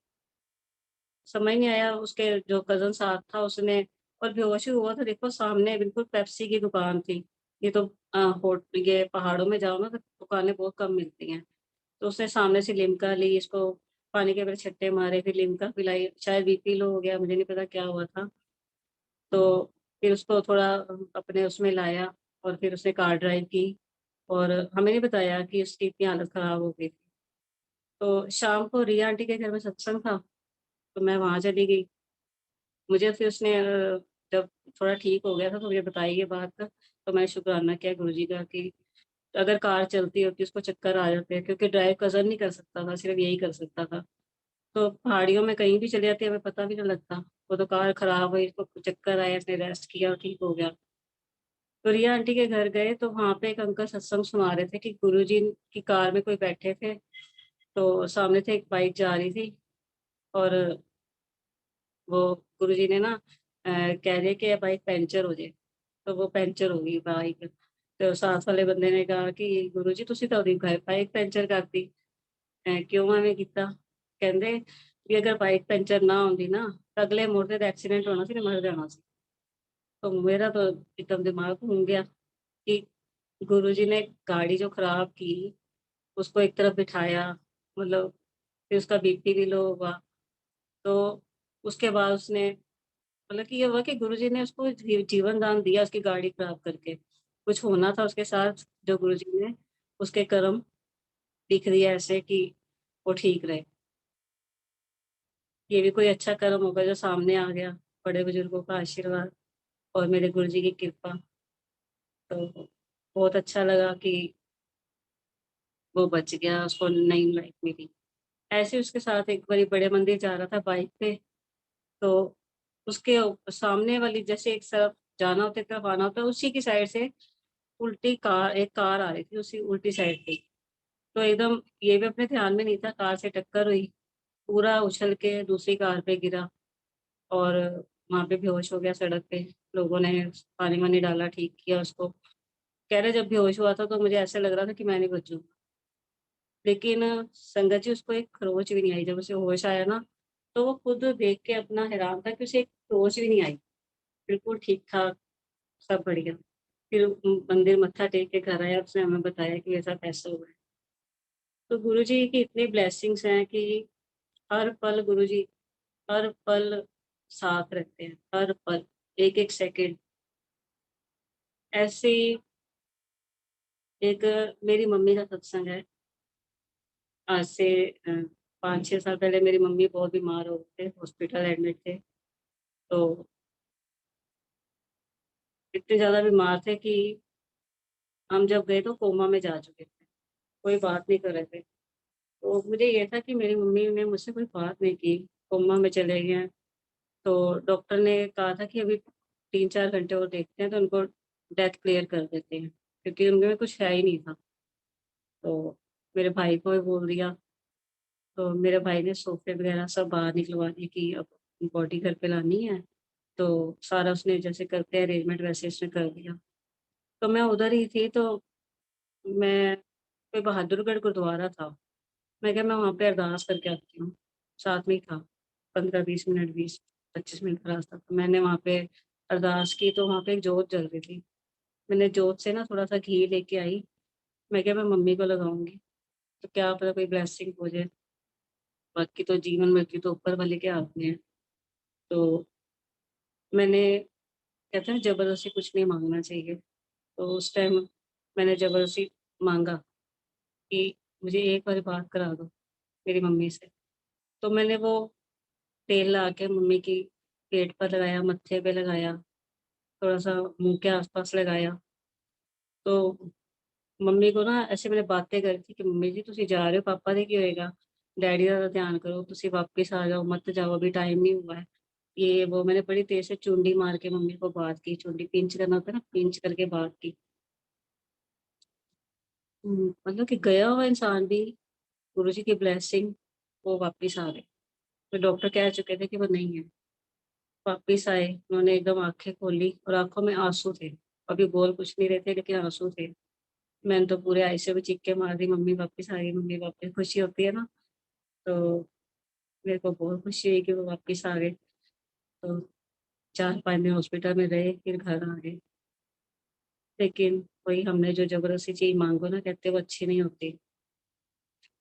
Speaker 1: समझ नहीं आया, उसके जो कजन साथ था उसने, और बेहोश ही हुआ था। देखो सामने बिल्कुल पेप्सी की दुकान थी। ये तो ये पहाड़ों में जाओ ना तो दुकानें बहुत कम मिलती हैं। तो उसने सामने से लिम्का ली, इसको पानी के बड़े छट्टे मारे, फिर लिम्का पिलाई, शायद बीपी लो हो गया, मुझे नहीं पता क्या हुआ था। तो फिर उसको थोड़ा अपने उसमें लाया, और फिर उसने कार ड्राइव की। और हमें नहीं बताया कि उसकी इतनी हालत खराब हो गई थी। तो शाम को रिया आंटी के घर में सत्संग था, तो मैं वहां चली गई। मुझे फिर उसने जब थोड़ा ठीक हो गया था तो मुझे बताई ये बात, तो मैंने शुक्राना किया गुरु जी का कि अगर कार चलती होती उसको चक्कर आ जाते हैं, क्योंकि ड्राइव कजन नहीं कर सकता था, सिर्फ यही कर सकता था। तो पहाड़ियों में कहीं भी चले जाते हमें पता भी नहीं लगता। वो तो कार खराब हुई, इसको चक्कर आया, इसने रेस्ट किया और ठीक हो गया। तो रिया आंटी के घर गए तो वहां पे एक अंकल सत्संग सुना रहे थे कि गुरुजी की कार में कोई बैठे थे। तो सामने से एक बाइक जा रही थी, और वो गुरुजी ने ना कह दिया कि ये बाइक पंचर हो जाए। तो वो पंचर हो गई बाइक। तो साथ वाले बंदे ने कहा कि गुरुजी तुसी तो ਉਹਦੀ बाइक पंचर करती, क्यों ਐਵੇਂ ਕੀਤਾ। ਕਹਿੰਦੇ ਵੀ अगर बाइक पंचर ना होती ना तो अगले मोड़ ਤੇ एक्सीडेंट होना सी, मर जाना सी। तो मेरा तो एकदम दिमाग घूम गया कि गुरुजी ने गाड़ी जो खराब की, उसको एक तरफ बिठाया, मतलब फिर उसका बीपी भी लो हुआ। तो उसके बाद उसने, मतलब कि ये हुआ कि गुरुजी ने उसको जीवन दान दिया उसकी गाड़ी खराब करके। कुछ होना था उसके साथ, जो गुरुजी ने उसके कर्म लिख दिया ऐसे कि वो ठीक रहे। ये भी कोई अच्छा कर्म होगा जो सामने आ गया, बड़े बुजुर्गों का आशीर्वाद और मेरे गुरुजी की कृपा। तो बहुत अच्छा लगा कि वो बच गया, उसको नई लाइफ मिली। ऐसे ही उसके साथ एक बारी बड़े मंदिर जा रहा था बाइक पे, तो उसके सामने वाली, जैसे एक तरफ जाना होता है, एक तरफ आना होता है, उसी की साइड से उल्टी कार, एक कार आ रही थी उसी उल्टी साइड पे। तो एकदम ये भी अपने ध्यान में नहीं था, कार से टक्कर हुई, पूरा उछल के दूसरी कार पे गिरा और वहां पे बेहोश हो गया सड़क पे। लोगों ने पानी वानी डाला, ठीक किया उसको। कह रहे जब बेहोश हुआ था तो मुझे ऐसे लग रहा था कि मैं नहीं बचूंगा, लेकिन संगत जी उसको एक खरोच भी नहीं आई। जब उसे होश आया ना, तो वो खुद देख के अपना हैरान था कि उसे एक खरोच भी नहीं आई, बिल्कुल ठीक ठाक, सब बढ़िया। फिर मंदिर मत्था टेक के घर आया, उसने हमें बताया कि ऐसा कैसे हुआ है। तो गुरु जी की इतनी ब्लेसिंग्स हैं कि हर पल गुरु जी, हर पल साथ रहते हैं, हर पल, एक एक सेकंड। ऐसे ही एक मेरी मम्मी का सत्संग है। आज से 5-6 साल पहले मेरी मम्मी बहुत बीमार हो गए थे, हॉस्पिटल एडमिट थे। तो इतने ज़्यादा बीमार थे कि हम जब गए तो कोमा में जा चुके थे, कोई बात नहीं कर रहे थे। तो मुझे ये था कि मेरी मम्मी ने मुझसे कोई बात नहीं की, कोमा में चले गए हैं। तो डॉक्टर ने कहा था कि अभी 3-4 घंटे और देखते हैं तो उनको डेथ क्लियर कर देते हैं, क्योंकि उनमें कुछ है ही नहीं था। तो मेरे भाई को भी बोल दिया, तो मेरे भाई ने सोफ़े वगैरह सब बाहर निकलवा दिए कि अब बॉडी घर पे लानी है। तो सारा उसने जैसे करते हैं अरेंजमेंट, वैसे उसने कर दिया। तो मैं उधर ही थी, तो मैं कोई बहादुरगढ़ गुरुद्वारा था। मैं कहा मैं वहाँ पे अरदास करके आती हूँ। साथ में ही था, 15-20 मिनट, 20-25 मिनट का रास्ता था। मैंने वहाँ पे अरदास की तो वहाँ पे एक जोत जल रही थी। मैंने जोत से ना थोड़ा-सा घी लेके आई, मैं कहा मैं मम्मी को लगाऊँगी, तो क्या पता कोई ब्लेसिंग हो जाए। बाकी तो जीवन मृत्यु तो ऊपर वाले के हाथ में है। तो मैंने, कहते हैं ज़बरदस्ती कुछ नहीं माँगना चाहिए। तो उस टाइम मैंने ज़बरदस्ती माँगा कि मुझे एक बारी बात करा दो मेरी मम्मी से। तो मैंने वो तेल ला के मम्मी की पेट पर लगाया, मत्थे पे लगाया, थोड़ा-सा मुँह के आस-पास लगाया। तो मम्मी को ना ऐसे मैंने बातें करी थी कि मम्मी जी तुसी जा रहे हो, पापा ने की होएगा? डैडी दा ध्यान करो, तुसी वापिस आ जाओ, मत जाओ, अभी टाइम नहीं हुआ है। ये वो मैंने बड़ी तेज़ से चुंडी मार के मम्मी को बात की, चुंडी पिंच करना होता है ना, पिंच करके बात की। मतलब कि गया हुआ इंसान भी गुरुजी की ब्लेसिंग, वो वापिस आ गए। तो डॉक्टर कह चुके थे कि वो नहीं है। वापिस आए, उन्होंने एकदम आँखें खोली और आँखों में आँसू थे। अभी बोल कुछ नहीं रहे थे लेकिन आँसू थे। मैंने तो पूरे आईसीयू में चीखें मार दी, मम्मी वापिस आ गई, मम्मी वापिस, खुशी होती है ना। तो मेरे को बहुत खुशी हुई कि वो वापिस आ गए। तो 4-5 दिन हॉस्पिटल में रहे, फिर घर आ गए। लेकिन वही, हमने जो ज़बरदस्ती चीज़ माँगो ना, कहते वो अच्छी नहीं होती।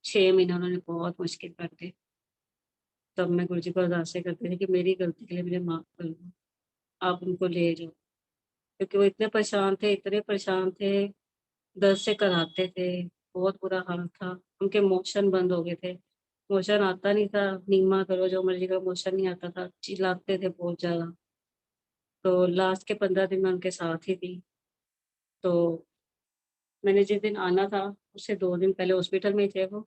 Speaker 1: 6 महीने उन्होंने बहुत मुश्किल काटे। तब मैं गुरुजी को अरदासें करती थी कि मेरी गलती के लिए मुझे माफ़ कर दो, आप उनको ले जाओ। क्योंकि वो इतने परेशान थे, दर्द से कराहते थे, बहुत बुरा हाल था। उनके मोशन बंद हो गए थे, मोशन आता नहीं था, नीमा करो, जो मर्ज़ी करो, मोशन नहीं आता था, चिल्लाते थे बहुत ज़्यादा। तो लास्ट के 15 दिन मैं उनके साथ ही थी। तो मैंने जिस दिन आना था, उससे 2 दिन पहले हॉस्पिटल में ही थे वो,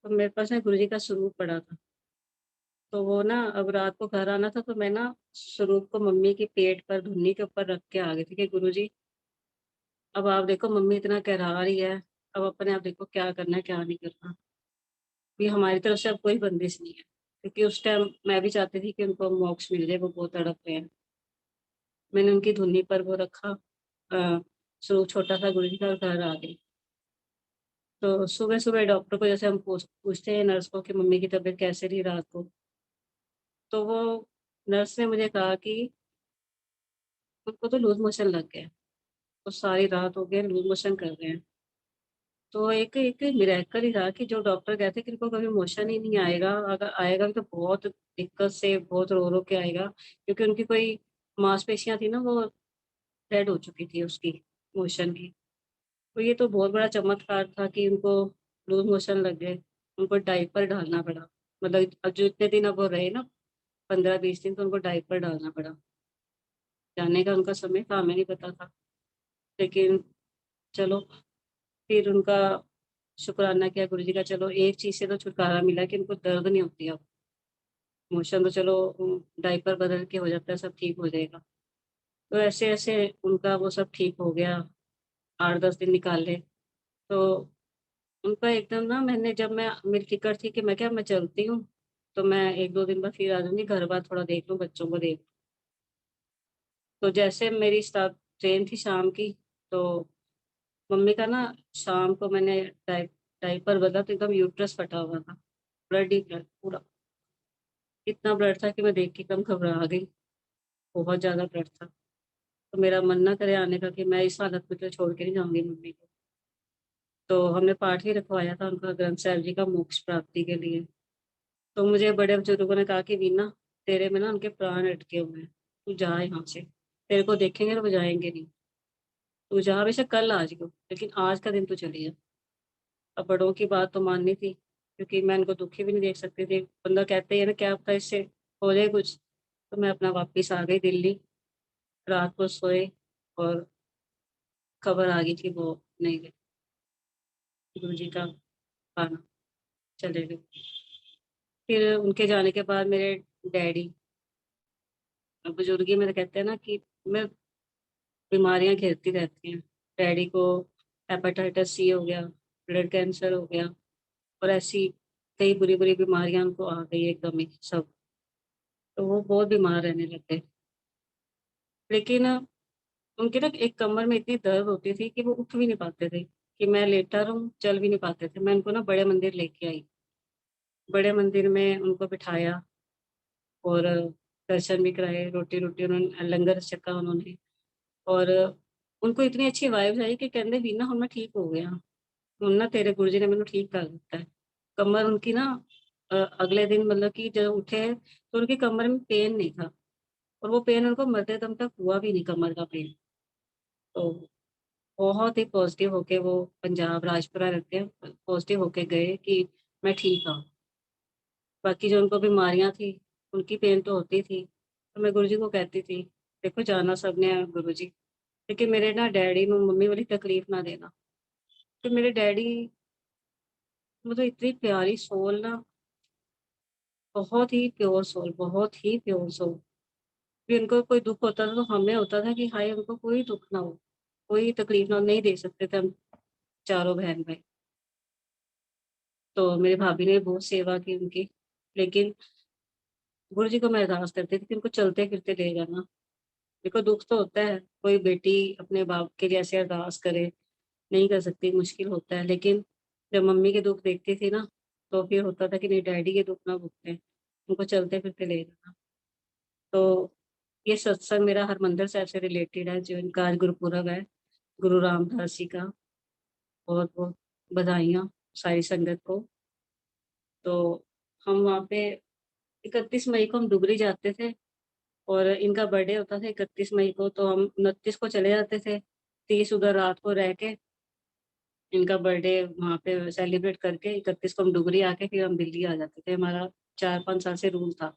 Speaker 1: तो मेरे पास ना गुरुजी का स्वरूप पड़ा था। तो वो ना, अब रात को घर आना था तो मैं ना स्वरूप को मम्मी के पेट पर, धुन्नी के ऊपर रख के आ गई थी कि गुरुजी, अब आप देखो मम्मी इतना कहरा रही है, अब अपने आप देखो क्या करना है, क्या नहीं करना। ये हमारी तरफ से अब कोई बंदिश नहीं है, क्योंकि उस टाइम मैं भी चाहती थी कि उनको मोक्ष मिल जाए, वो बहुत तड़प रहे हैं। मैंने उनकी धुन्नी पर वो रखा, स्वरूप छोटा-सा गुरुजी का, और घर आ गई। तो सुबह-सुबह डॉक्टर को, जैसे हम पूछते हैं नर्स को कि मम्मी की तबीयत कैसे रही रात को, तो वो नर्स ने मुझे कहा कि उनको तो लूज़ मोशन लग गया है, तो सारी रात हो गई लूज़ मोशन कर रहे हैं। तो एक एक मिरेकल ही था कि जो डॉक्टर कहते हैं कि इनको कभी मोशन ही नहीं आएगा, अगर आएगा भी तो बहुत दिक्कत से, बहुत रो-रो के आएगा, क्योंकि उनकी कोई मांसपेशियाँ थी ना, वो डेड हो चुकी थी उसकी, मोशन की। तो ये तो बहुत बड़ा चमत्कार था कि उनको लूज़ मोशन लग गए, उनको डायपर डालना पड़ा। मतलब अब जो इतने दिन अब वो रहे ना, 15-20 दिन, तो उनको डायपर डालना पड़ा। जाने का उनका समय था, हमें नहीं पता था। लेकिन चलो, फिर उनका शुक्राना किया गुरु जी का, चलो एक चीज़ से तो छुटकारा मिला कि उनको दर्द नहीं होती अब। मोशन तो चलो डायपर बदल के हो जाता है, सब ठीक हो जाएगा। तो ऐसे-ऐसे उनका वो सब ठीक हो गया, 8-10 दिन निकाले। तो उनका एकदम ना, मैंने जब मैं मेरी फ़िक्र थी कि मैं क्या मैं चलती हूँ, तो मैं 1-2 दिन बाद फिर आ जाऊँगी, घर-बार थोड़ा देख लूँ, बच्चों को देख। तो जैसे मेरी ट्रेन थी शाम की, तो मम्मी का ना शाम को मैंने डायपर बदला तो एकदम यूट्रस फटा हुआ था। ब्लड ही ब्लड पूरा। इतना ब्लड था कि मैं देख के एकदम घबरा गई, बहुत ज़्यादा ब्लड था। तो मेरा मन ना करे आने का कि मैं इस हालत में तो छोड़ के नहीं जाऊँगी मम्मी को। तो हमने पाठ ही रखवाया था उनका, ग्रंथ साहिब जी का मोक्ष प्राप्ति के लिए। तो मुझे बड़े बुजुर्गों ने कहा कि वीना, तेरे में ना उनके प्राण अटके हुए हैं, तू जा यहाँ से। तेरे को देखेंगे तो वो जाएँगे नहीं। तू जा, बेशक कल आ जाइयो, लेकिन आज का दिन तू चली जा। अब बड़ों की बात तो माननी थी, क्योंकि मैं उनको दुखी भी नहीं देख सकती थी। बंदा कहते ही है ना, क्या पता इससे हो जाए कुछ। तो मैं अपना वापस आ गई दिल्ली, रात को सोए और खबर आ गई कि वो नहीं गए, गुरुजी का आना, चले गए। फिर उनके जाने के बाद मेरे डैडी, बुजुर्ग ही मेरे कहते हैं ना कि मैं बीमारियाँ घेरती रहती हैं। डैडी को हेपेटाइटिस सी हो गया, ब्लड कैंसर हो गया, और ऐसी कई बुरी-बुरी बीमारियाँ उनको आ गई एकदम ही सब। तो वो बहुत बीमार रहने लग गए। लेकिन उनके ना एक कमर में इतनी दर्द होती थी कि वो उठ भी नहीं पाते थे, कि मैं लेटा रहूँ, चल भी नहीं पाते थे। मैं उनको ना बड़े मंदिर लेके आई। बड़े मंदिर में उनको बिठाया और दर्शन भी कराए, रोटी-रूटी उन्होंने, लंगर छका उन्होंने। और उनको इतनी अच्छी वाइब्स आई कि कहंदे वीना हुण मैं ठीक हो गया। हुण ना तेरे गुरु जी ने मैनू ठीक कर दिता है। कमर उनकी ना अगले दिन मतलब कि जब उठे तो उनकी कमर में पेन नहीं था, और वो पेन उनको मरते दम तक हुआ भी नहीं, कमर का पेन। तो बहुत ही पॉज़िटिव होके वो पंजाब राजपुरा रहते हैं, पॉज़िटिव होके गए कि मैं ठीक हूँ। बाकी जो उनको बीमारियाँ थी, उनकी पेन तो होती थी। तो मैं गुरुजी को कहती थी, देखो जाना सबने है गुरुजी, लेकिन मेरे ना डैडी नू मम्मी वाली तकलीफ ना देना। तो मेरे डैडी मतलब इतनी प्यारी सोल ना, बहुत ही प्योर सोल, बहुत ही प्योर सोल। भी उनको कोई दुःख होता था तो हमें होता था कि हाय उनको कोई दुःख ना हो, कोई तकलीफ ना हो, नहीं दे सकते थे हम चारों बहन-भाई। तो मेरी भाभी ने बहुत सेवा की उनकी, लेकिन गुरुजी को मैं अरदास करती थी कि उनको चलते-फिरते ले जाना। देखो दुःख तो होता है, कोई बेटी अपने बाप के लिए ऐसे अरदास करे, नहीं कर सकती, मुश्किल होता है। लेकिन जब मम्मी के दुःख देखती थी ना, तो फिर होता था कि नहीं डैडी के दुःख ना भुगतें, उनको चलते-फिरते ले जाना। तो ये सत्संग मेरा हरमंदिर साहिब से रिलेटेड है, जो इनका आज गुरुपुरब है, गुरु रामदास जी का। बहुत-बहुत बधाइयाँ सारी संगत को। तो हम वहाँ पे 31 मई को हम डुगरी जाते थे, और इनका बर्थडे होता था 31 मई को, तो हम 29 को चले जाते थे। 30 उधर रात को रह के इनका बर्थडे वहाँ पे सेलिब्रेट करके 31 को हम डुगरी आके फिर हम दिल्ली आ जाते थे। हमारा 4-5 साल से रूल था।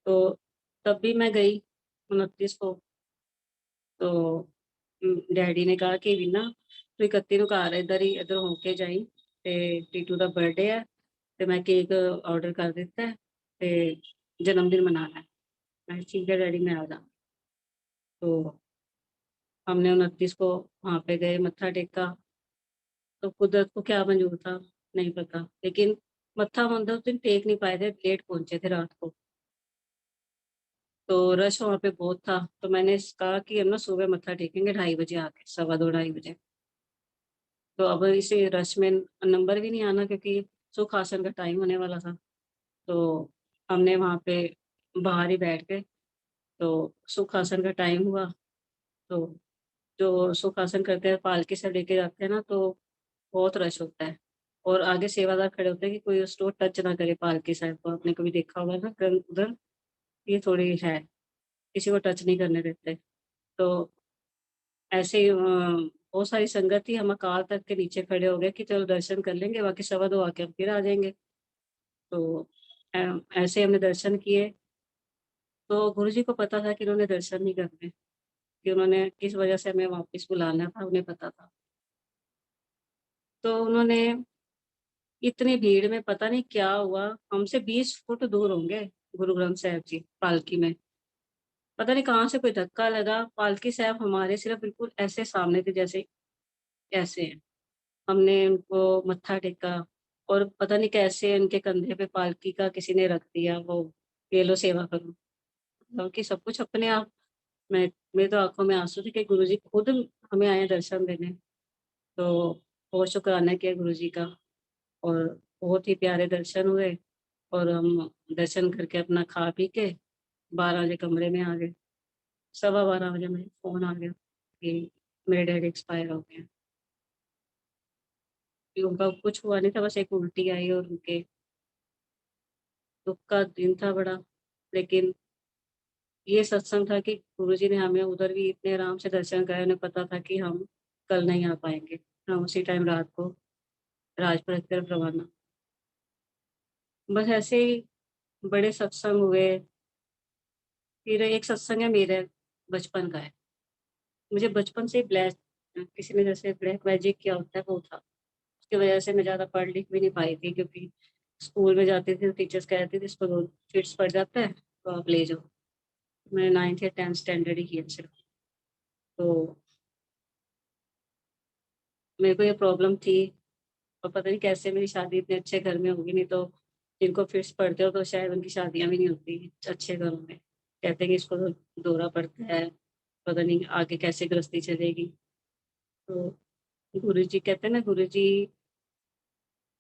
Speaker 1: तो तब भी मैं गई 29 को, तो डैडी ने कहा कि "वीना तू 31 ਨੂੰ ਘਰ ਇੱਧਰ ਹੋ ਕੇ ਜਾਈਂ ਤੇ ਟੀਟੂ ਦਾ ਬਰਥਡੇ ਹੈ ਤੇ मैं केक ऑर्डर कर ਦਿੱਤਾ है ਤੇ जन्मदिन मनाना है।" मैं ठीक है डैडी मैं आ जाऊँगी। तो हमने 29 को वहाँ पे गए, मत्था टेका, तो कुदरत को क्या मंज़ूर था, नहीं पता। लेकिन मत्था मतलब उस दिन टेक नहीं पाए थे, लेट पहुँचे थे रात को। तो रश वहाँ पे बहुत था, तो मैंने कहा कि हम ना सुबह मत्था टेकेंगे 2:30 बजे आके, सवा 2 ढाई बजे। तो अब इसी रश में नंबर भी नहीं आना, क्योंकि सुख आसन का टाइम होने वाला था। तो हमने वहाँ पे बाहर ही बैठ गए, तो सुख आसन का टाइम हुआ, तो जो सुखासन करते हैं, पालकी से लेके जाते हैं ना, तो बहुत रश होता है, और आगे सेवादार खड़े होते हैं कि कोई उसको टच ना करे पालकी साहब को। आपने कभी देखा होगा ना उधर, ये थोड़ी है, किसी को टच नहीं करने देते। तो ऐसे ही बहुत सारी संगत थी, हम अकाल तख्त के नीचे खड़े हो गए कि चलो दर्शन कर लेंगे, बाकी सवा 2 आके हम फिर आ जाएँगे। तो ऐसे हमने दर्शन किए, तो गुरुजी को पता था कि उन्होंने दर्शन नहीं करने, कि उन्होंने किस वजह से हमें वापस बुलाना था, उन्हें पता था। तो उन्होंने इतनी भीड़ में पता नहीं क्या हुआ, हमसे 20 फुट दूर होंगे गुरु ग्रंथ साहिब जी पालकी में। पता नहीं कहाँ से कोई धक्का लगा, पालकी साहब हमारे सिर्फ बिल्कुल ऐसे सामने थे जैसे ऐसे हैं। हमने उनको मत्था टेका और पता नहीं कैसे उनके कंधे पे पालकी का किसी ने रख दिया, वो ये लो सेवा करो। क्योंकि सब कुछ अपने आप मैं मेरी तो आँखों में आँसू थे कि गुरुजी खुद हमें आए हैं दर्शन देने। तो बहुत शुक्राना किया गुरुजी का और बहुत ही प्यारे दर्शन हुए और हम दर्शन करके अपना खा पी के 12 बजे कमरे में आ गए। सवा 12 बजे मुझे फ़ोन आ गया कि मेरे डैडी एक्सपायर हो गए हैं। कि उनका कुछ हुआ नहीं था, बस एक उल्टी आई और उनके दुःख का दिन था बड़ा। लेकिन ये सत्संग था कि गुरुजी ने हमें उधर भी इतने आराम से दर्शन कराए, उन्हें पता था कि हम कल नहीं आ पाएँगे। हम उसी टाइम रात को राजपुरा की तरफ रवाना। बस ऐसे ही बड़े सत्संग हुए। फिर एक सत्संग है मेरे बचपन का है। मुझे बचपन से ही किसी ने जैसे ब्लैक मैजिक किया होता है वो था। उसकी वजह से मैं ज़्यादा पढ़ लिख भी नहीं पाई थी क्योंकि स्कूल में जाती थी तो टीचर्स कहती थी इसको फिट्स पड़ जाता है तो आप ले जाओ। मैंने 9th या 10th स्टैंडर्ड ही किया सिर्फ। तो मेरे को ये प्रॉब्लम थी और पता नहीं कैसे मेरी शादी इतने अच्छे घर में होगी, नहीं तो जिनको फिट्स पड़ते हो तो शायद उनकी शादियाँ भी नहीं होती अच्छे घरों में। कहते हैं कि इसको तो दौरा पड़ता है, पता नहीं आगे कैसे गृहस्थी चलेगी। तो गुरुजी कहते हैं ना गुरुजी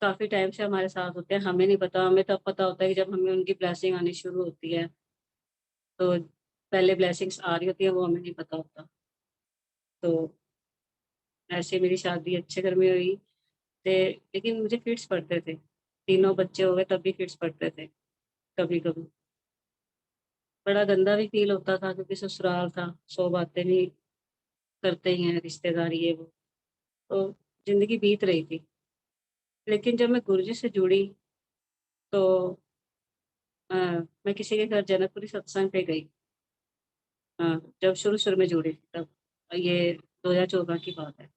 Speaker 1: काफ़ी टाइम से हमारे साथ होते हैं, हमें नहीं पता, हमें तब पता होता है कि जब हमें उनकी ब्लेसिंग आनी शुरू होती है। तो पहले ब्लेसिंग्स आ रही होती है वो हमें नहीं पता होता। तो ऐसे मेरी शादी अच्छे घर में हुई थे, लेकिन मुझे फिट्स पड़ते थे। तीनों बच्चे हो गए तब भी फिट्स पड़ते थे कभी-कभी। बड़ा गंदा भी फ़ील होता था क्योंकि ससुराल था, 100 बातें भी करते ही हैं रिश्तेदार ये वो। तो ज़िंदगी बीत रही थी। लेकिन जब मैं गुरुजी से जुड़ी तो अ, मैं किसी के घर जनकपुरी सत्संग पे गई। जब शुरू-शुरू में जुड़ी थी तब। ये 2014 की बात है।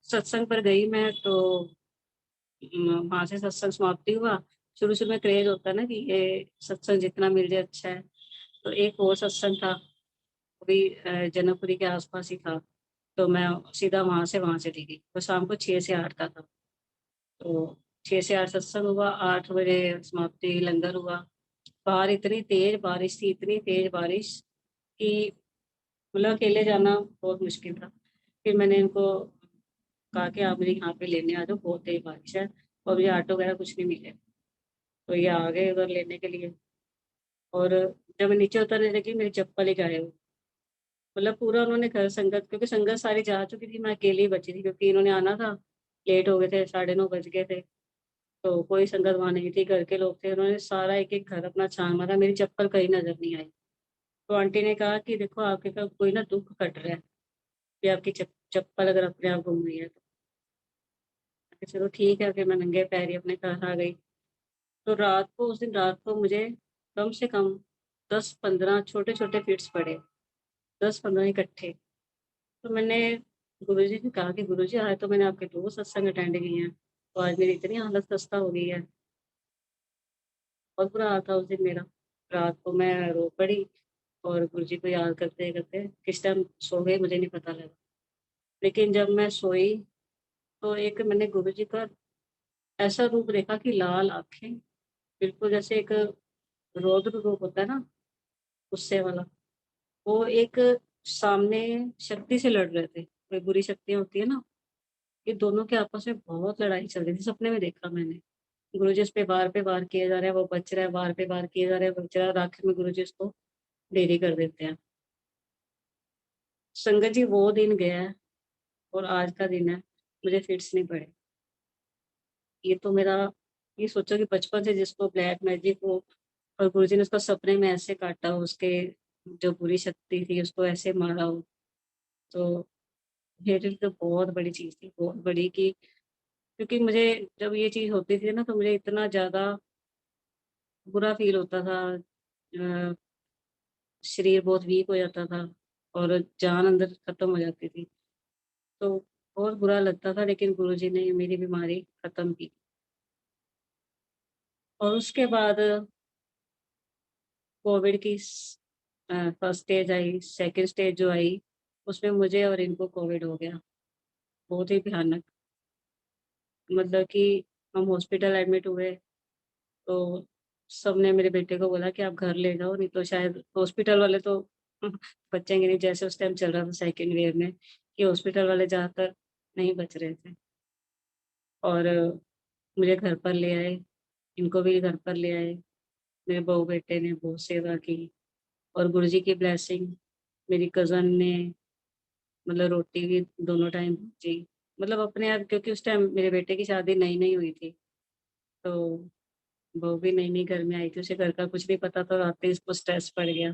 Speaker 1: सत्संग पर गई मैं तो वहाँ से सत्संग समाप्ति हुआ। शुरू-शुरू में क्रेज़ होता है ना कि ये सत्संग जितना मिल जाए अच्छा है। तो एक और सत्संग था, वो भी जनकपुरी के आस-पास ही था। तो मैं सीधा वहाँ से चली गई। वो शाम को 6 से 8 का था। तो 6 से 8 सत्संग हुआ, 8 बजे समाप्ति लंगर हुआ। बाहर इतनी तेज़ बारिश थी, इतनी तेज़ बारिश कि मतलब अकेले जाना बहुत मुश्किल था। फिर मैंने इनको कहा कि आप मुझे यहाँ पे लेने आ जाओ, बहुत तेज़ बारिश है और मुझे ऑटो वगैरह कुछ नहीं मिले। तो ये आ गए उधर लेने के लिए और जब मैं नीचे उतरने लगी मेरी चप्पल ही गायब। मतलब पूरा उन्होंने घर संगत क्योंकि संगत सारी जा चुकी थी, मैं अकेली बची थी क्योंकि इन्होंने आना था, लेट हो गए थे, 9:30 बज गए थे। तो कोई संगत वहाँ नहीं थी, घर के लोग थे। उन्होंने सारा एक-एक घर अपना छान मारा, मेरी चप्पल कहीं नज़र नहीं आई। तो आंटी ने कहा कि देखो आपके घर कोई ना दुःख कट रहा है, कि आपकी चप्पल अगर अपने आप गुम गई है तो। मैं कहा चलो ठीक है, फिर मैं नंगे पैर ही अपने घर आ गई। तो रात को उस दिन रात को मुझे कम से कम 10-15 छोटे-छोटे फिट्स पड़े, 10-15 इकट्ठे। तो मैंने गुरुजी से कहा कि गुरुजी आज तो मैंने आपके 2 सत्संग अटेंड किए हैं, तो आज मेरी इतनी हालत खस्ता हो गई है। बहुत बुरा हाल था उस दिन मेरा। रात को मैं रो पड़ी और गुरुजी को याद करते-करते किस टाइम सो गई मुझे नहीं पता लगा। लेकिन जब मैं सोई तो एक मैंने गुरुजी का ऐसा रूप देखा कि लाल आँखें, बिल्कुल जैसे एक रौद्र रूप होता है ना, गुस्से वाला। वो एक सामने शक्ति से लड़ रहे थे, कोई बुरी शक्तियाँ होती है ना, ये दोनों के आपस में बहुत लड़ाई चल रही थी, सपने में देखा मैंने। गुरुजी उस पे वार किए जा रहे हैं, वो बच रहा है, वार पे वार किए जा रहे हैं, बच रहा है और आखिर में गुरुजी उसको ढेरी कर देते हैं। संगत जी वो दिन गया है और आज का दिन है, मुझे फिट्स नहीं पड़े। ये तो मेरा ये सोचो कि बचपन से जिसको ब्लैक मैजिक हो और गुरुजी ने उसको सपने में ऐसे काटा हो, उसके जो बुरी शक्ति थी उसको ऐसे मारा हो, तो मेरे लिए तो बहुत बड़ी चीज़ थी, बहुत बड़ी कि क्योंकि मुझे जब ये चीज़ होती थी ना तो मुझे इतना ज़्यादा बुरा फ़ील होता था। शरीर बहुत वीक हो जाता था और जान अंदर खत्म हो जाती थी। तो बहुत बुरा लगता था, लेकिन गुरुजी ने मेरी बीमारी खत्म की। और उसके बाद कोविड की first stage I, second stage जो आई, उसमें मुझे और इनको कोविड हो गया। बहुत ही भयानक, मतलब कि हम हॉस्पिटल एडमिट हुए, तो सबने मेरे बेटे को बोला कि आप घर ले जाओ, नहीं तो शायद हॉस्पिटल वाले तो बचेंगे नहीं। जैसे उस टाइम चल रहा था सेकंड वेव में, कि हॉस्पिटल वाले ज़्यादातर नहीं बच रहे थे। और मुझे घर पर ले आए, इनको भी घर पर ले आए। मेरे बहू-बेटे ने बहुत सेवा की और गुरुजी की ब्लेसिंग, मेरी कज़न ने मतलब रोटी भी दोनों टाइम जी, मतलब अपने आप, क्योंकि उस टाइम मेरे बेटे की शादी नई-नई हुई थी, तो बहू भी नई-नई घर में आई थी, उसे घर का कुछ नहीं पता था और आते ही इसको स्ट्रेस पड़ गया।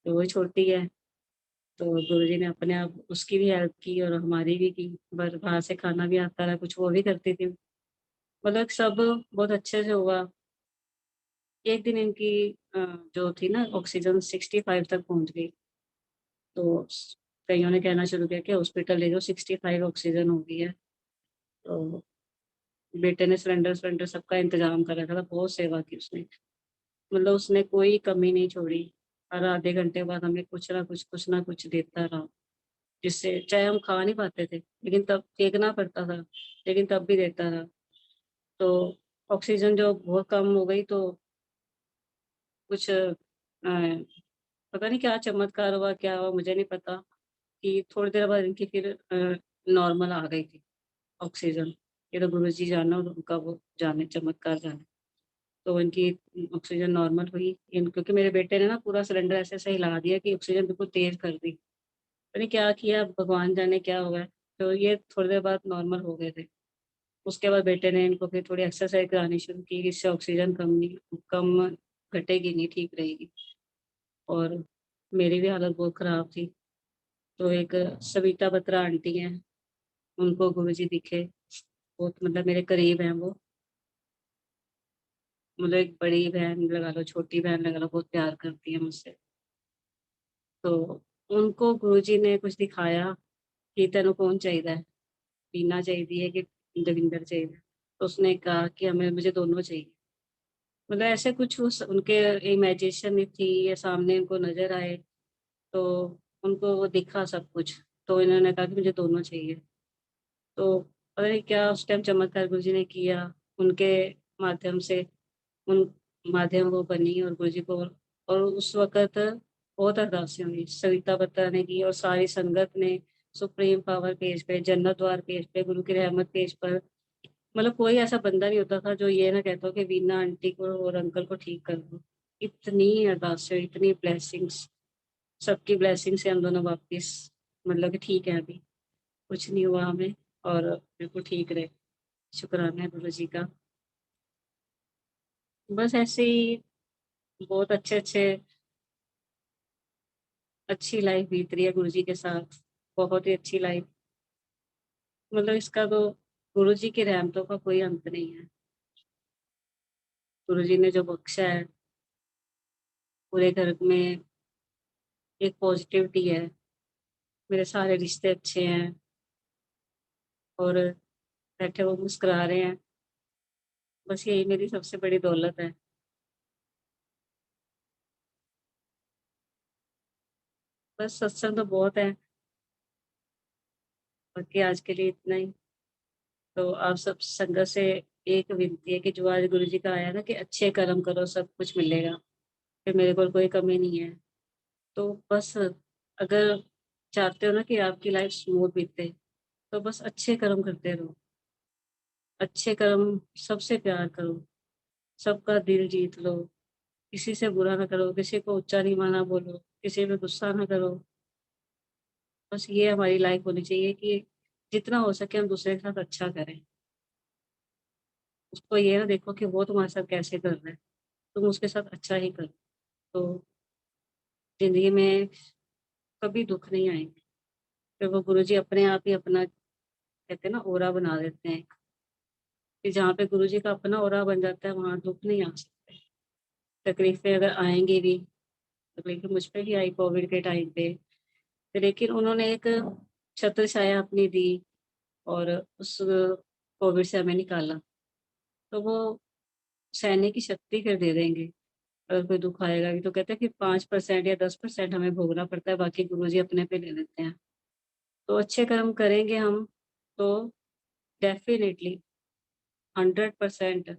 Speaker 1: तो वो छोटी है, तो गुरुजी ने अपने आप उसकी भी हेल्प की और हमारी भी की। बाहर से खाना भी आता रहा, कुछ वो भी करती थी। मतलब सब बहुत अच्छे से हुआ। एक दिन इनकी जो थी ना ऑक्सीजन 65 तक पहुँच गई, तो कईयों ने कहना शुरू किया कि हॉस्पिटल ले जाओ, 65 ऑक्सीजन हो गई है। तो बेटे ने सिलेंडर सबका इंतज़ाम कर रखा था, बहुत सेवा की उसने। मतलब उसने कोई कमी नहीं छोड़ी। हर आधे घंटे बाद हमें कुछ ना कुछ देता रहा, जिससे चाहे हम खा नहीं पाते थे, लेकिन तब फेंकना पड़ता था, लेकिन तब भी देता रहा। तो ऑक्सीजन जो बहुत कम हो गई, तो कुछ पता नहीं क्या चमत्कार हुआ, क्या हुआ मुझे नहीं पता, कि थोड़ी देर बाद इनकी फिर नॉर्मल आ गई थी ऑक्सीजन। ये तो गुरुजी जाने और उनका वो जाने, चमत्कार जाने। तो इनकी ऑक्सीजन नॉर्मल हुई। इन क्योंकि मेरे बेटे ने ना पूरा सिलेंडर ऐसे-ऐसे हिला दिया कि ऑक्सीजन बिल्कुल तेज़ कर दी। पता नहीं क्या किया, भगवान जाने क्या हुआ है। तो ये थोड़ी देर बाद नॉर्मल हो गए थे। उसके बाद बेटे ने इनको फिर थोड़ी एक्सरसाइज़ करानी शुरू की, इससे ऑक्सीजन कम घटेगी नहीं, ठीक रहेगी। और मेरी भी हालत बहुत ख़राब थी। तो एक सविता बत्रा आंटी हैं, उनको गुरुजी दिखे। बहुत मतलब मेरे करीब हैं वो। मतलब एक बड़ी बहन लगा लो, छोटी बहन लगा लो, बहुत प्यार करती है मुझसे। तो उनको गुरुजी ने कुछ दिखाया कि तेनू कौन चाहिए? वीना चाहिए कि दविंदर चाहिए? तो उसने कहा कि हमें मुझे दोनों चाहिए। मतलब ऐसे कुछ उस उनके इमेजिनेशन थी या सामने उनको नज़र आए, तो उनको वो दिखा सब कुछ। तो इन्होंने कहा कि मुझे दोनों चाहिए। तो पता नहीं क्या उस टाइम चमत्कार गुरुजी ने किया, उनके माध्यम से, उन माध्यम वो बनी और गुरुजी को, और उस वक़्त बहुत अरदासें हुई। सविता बत्रा ने की और सारी संगत ने, सुप्रीम पावर पेज पे, जन्नत द्वार पेज पे, गुरु की रहमत पेज पर, मतलब कोई ऐसा बंदा नहीं होता था जो ये ना कहता हो कि वीना आंटी को और अंकल को ठीक कर दो। इतनी अरदासें, इतनी ब्लेसिंग्स, सबकी ब्लेसिंग से हम दोनों वापिस मतलब कि ठीक है अभी, कुछ नहीं हुआ हमें और बिल्कुल ठीक रहे। शुक्राना है गुरुजी का। बस ऐसे ही बहुत अच्छे-अच्छे अच्छी लाइफ बीत रही है गुरुजी के साथ, बहुत ही अच्छी लाइफ। मतलब इसका तो गुरुजी की रहमतों का कोई अंत नहीं है। गुरुजी ने जो बख्शा है, पूरे घर में एक पॉजिटिविटी है, मेरे सारे रिश्ते अच्छे हैं और बैठे वो मुस्कुरा रहे हैं। बस यही मेरी सबसे बड़ी दौलत है। बस सत्संग तो बहुत है, बाकी आज के लिए इतना ही। तो आप सब संगत से एक विनती है कि जो आज गुरुजी का आया ना कि अच्छे कर्म करो, सब कुछ मिलेगा। फिर मेरे को कोई कमी नहीं है। तो बस अगर चाहते हो ना कि आपकी लाइफ स्मूथ बीते, तो बस अच्छे कर्म करते रहो। अच्छे कर्म, सबसे प्यार करो, सबका दिल जीत लो, किसी से बुरा ना करो, किसी को ऊँचा नीवाना बोलो, किसी पे गुस्सा ना करो। बस ये हमारी लाइफ होनी चाहिए कि जितना हो सके हम दूसरे के साथ अच्छा करें। उसको ये ना देखो कि वो तुम्हारे साथ कैसे कर रहा है, तुम उसके साथ अच्छा ही करो। तो ज़िंदगी में कभी दुःख नहीं आएँगे। फिर वो गुरुजी अपने आप ही अपना कहते हैं ना ऑरा बना देते हैं कि जहाँ पे गुरुजी का अपना ऑरा बन जाता है वहाँ दुःख नहीं आ सकते। तकलीफ़ें अगर आएँगी भी, तकलीफ़ें मुझ पे भी आई कोविड के टाइम पे, लेकिन उन्होंने एक छत्र छाया अपनी दी और उस कोविड से हमें निकाला। तो वो सहने की शक्ति फिर दे देंगे। अगर कोई दुःख आएगा भी तो कहते हैं कि 5% या 10% हमें भोगना पड़ता है, बाकी गुरुजी अपने पे ले लेते हैं। तो अच्छे कर्म करेंगे हम, तो डेफ़िनिटली 100%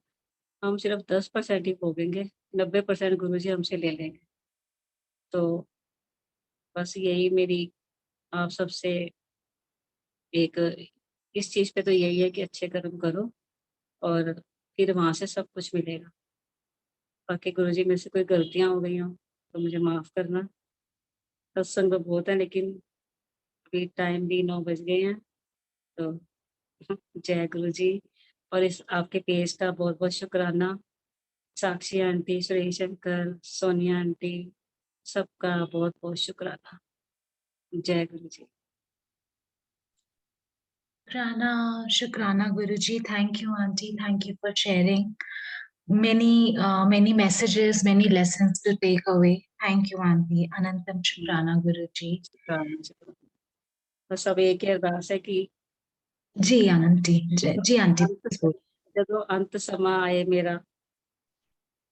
Speaker 1: हम सिर्फ़ 10% ही भोगेंगे, 90% गुरुजी हमसे ले लेंगे। तो बस यही मेरी आप सबसे एक इस चीज़ पे तो यही है कि अच्छे कर्म करो और फिर वहाँ से सब कुछ मिलेगा। बाकी गुरुजी मेरे से कोई गलतियाँ हो गई हों, तो मुझे माफ़ करना। सत्संग तो बहुत है लेकिन अभी टाइम भी 9 बज गए हैं, तो जय गुरुजी और इस आपके पेज का बहुत-बहुत शुकराना। Sakshi aunty, Suresh uncle, Sonia aunty, सबका बहुत-बहुत शुकराना। जय गुरुजी।
Speaker 2: Shukrana Guruji. Thank you, Auntie. Thank you for sharing many messages, many lessons to take away. Thank you, Auntie. Anantam Shukrana Guruji.
Speaker 1: शुकराना, शुकराना। बस अब एक ही अरदास है कि
Speaker 2: जी आंटी, जी आंटी।
Speaker 1: ਜਦੋਂ ਅੰਤ ਸਮਾਂ ਆਏ ਮੇਰਾ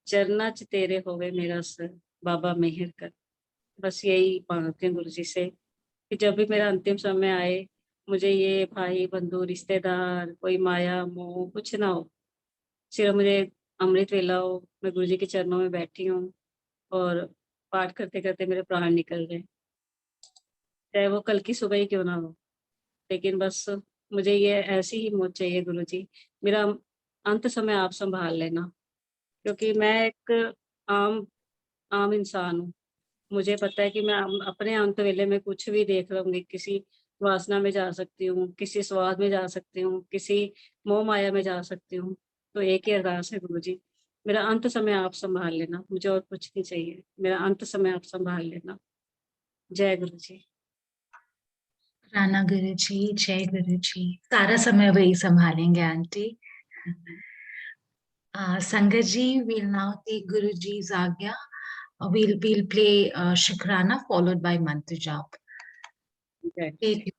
Speaker 1: चरना च तेरे होवे मेरा सर बाबा मेहर कर। बस यही मांगती हूँ गुरु जी से कि जब भी मेरा अंतिम समय आए मुझे ये भाई बंधु रिश्तेदार कोई माया मोह कुछ ना हो, सिर्फ मुझे अमृत वेला हो, मैं गुरु जी के चरणों में बैठी हूँ और पाठ करते करते मेरे प्राण निकल गए, चाहे वो कल की सुबह ही क्यों ना हो। लेकिन बस मुझे ये ऐसी ही मौत चाहिए गुरु जी, मेरा अंत समय आप संभाल लेना, क्योंकि मैं एक आम आम इंसान हूँ। मुझे पता है कि मैं अपने अंत वेले में कुछ भी देख लूँगी, किसी वासना में जा सकती हूँ, किसी स्वाद में जा सकती हूँ, किसी मोह माया में जा सकती हूँ। तो एक ही अरदास है गुरुजी, मेरा अंत समय आप सँभाल लेना, मुझे और कुछ नहीं चाहिए। मेरा अंत समय आप सँभाल लेना। जय गुरुजी।
Speaker 2: राना गुरुजी, जय गुरुजी। सारा समय वही संभालेंगे aunty. Sangat ji, we'll now take Guruji's agya. We'll play Shukrana followed by Mantra Jap.
Speaker 1: जय
Speaker 2: Take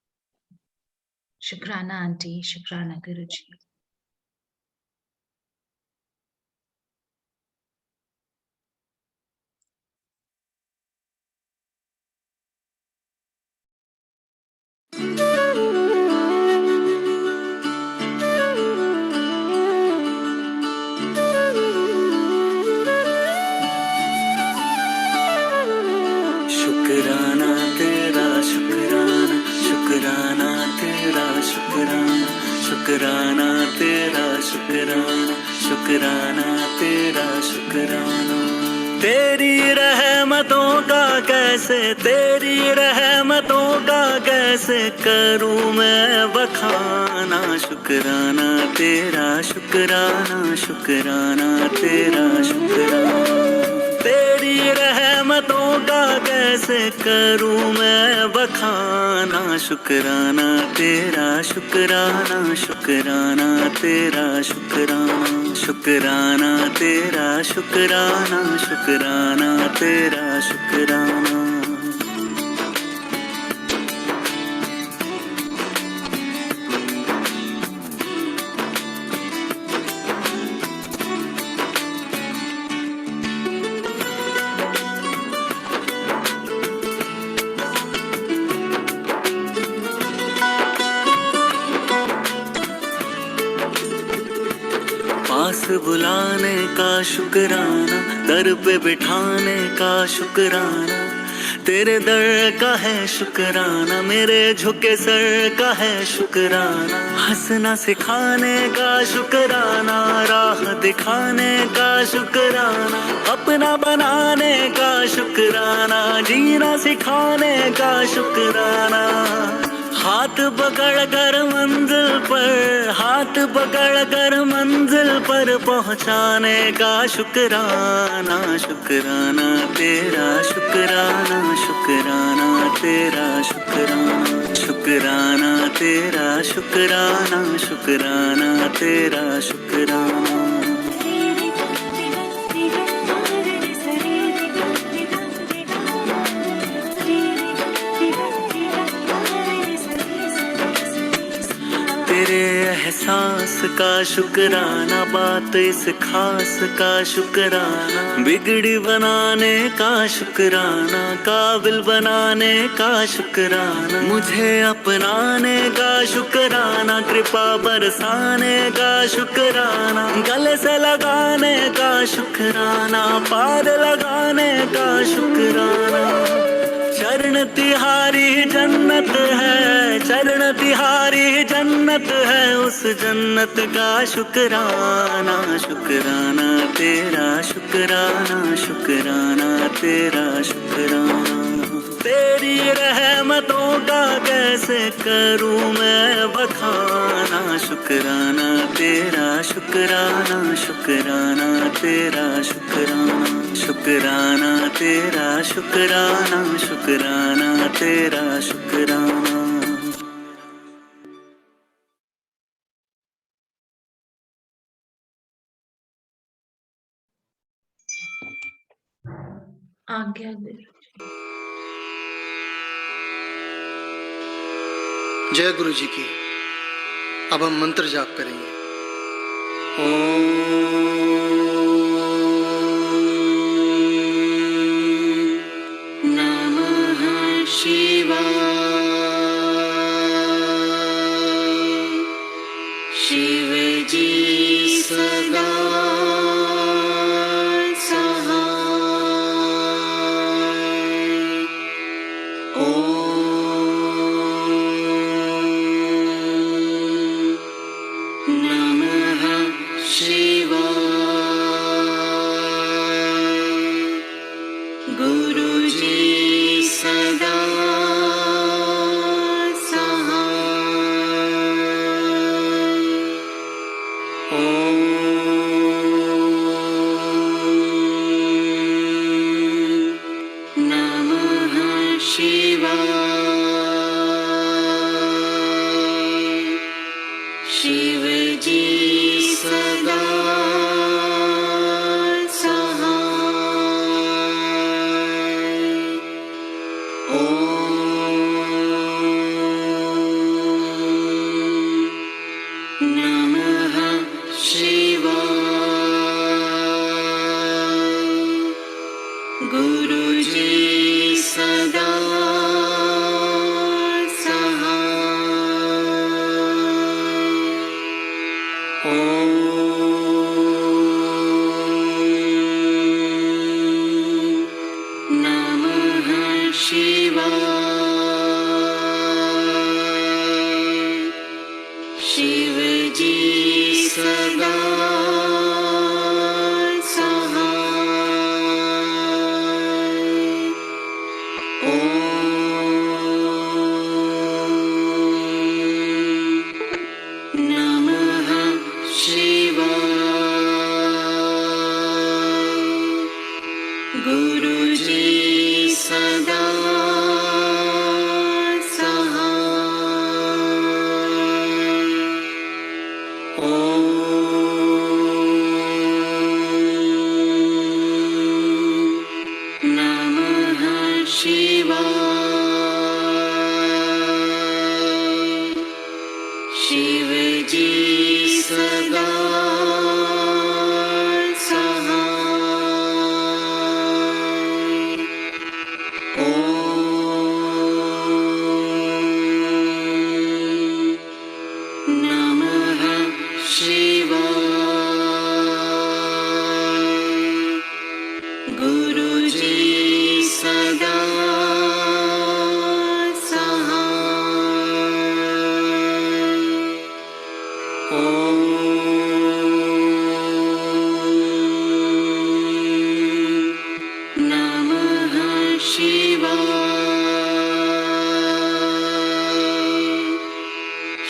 Speaker 2: Shukrana auntie, Shukrana Guruji.
Speaker 3: शुक्राना तेरा शुक्राना, शुक्राना तेरा शुक्राना, शुक्राना तेरा शुक्राना, शुक्राना तेरा शुक्राना। तेरी रहमतों का कैसे, तेरी रहमतों का कैसे करूं मैं बखाना। शुक्राना तेरा शुक्राना, शुक्राना तेरा शुक्राना। तेरी रहमतों का कैसे करूं मैं बखाना। शुक्राना तेरा शुक्राना, शुक्राना तेरा शुक्राना, शुक्राना तेरा शुक्राना, शुक्राना तेरा शुक्राना। पास बुलाने का शुक्राना, दर पे बिठाने का शुक्राना। तेरे दर का है शुक्राना, मेरे झुके सर का है शुक्राना। हंसना सिखाने का शुक्राना, राह दिखाने का शुक्राना। अपना बनाने का शुक्राना, जीना सिखाने का शुक्राना। हाथ पकड़ कर मंजिल पर, हाथ पकड़ कर मंजिल पर पहुंचाने का शुक्राना। शुक्राना तेरा शुक्राना, शुक्राना तेरा शुक्राना। शुक्राना तेरा शुक्राना शुक्राना तेरा शुक्राना। तेरे एहसास का शुक्राना, बात इस खास का शुक्राना, बिगड़ी बनाने का शुक्राना, काबिल बनाने का शुक्राना, मुझे अपनाने का शुक्राना, कृपा बरसाने का शुक्राना, गले से लगाने का शुक्राना, पार लगाने का शुक्राना। चरण तिहारी जन्नत है, चरण तिहारी जन्नत है, उस जन्नत का शुक्राना, शुक्राना तेरा शुक्राना, शुक्राना तेरा शुक्राना। तेरी रहमतों का कैसे करूं मैं बखाना, शुक्राना तेरा शुक्राना, शुक्राना तेरा शुक्राना, शुक्राना तेरा शुक्राना, शुक्राना तेरा शुक्राना।
Speaker 2: आज्ञा दे।
Speaker 4: जय गुरु जी की। अब हम मंत्र जाप करेंगे।
Speaker 3: नमः शिवाय, शिव जी सदा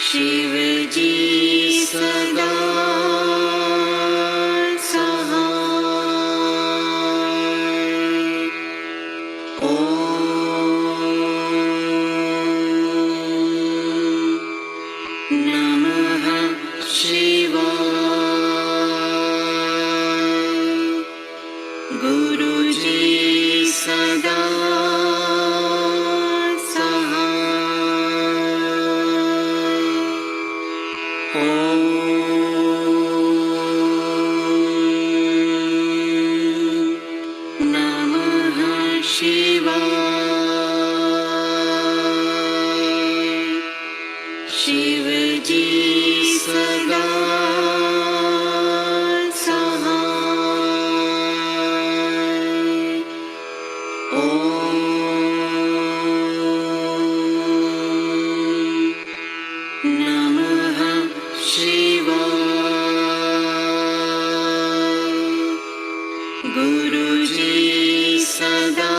Speaker 3: शिव जी सदा शिवाय। गुरुजी सदा शिवजी सदा सहाय। ओम नमः शिवाय। गुरुजी सदा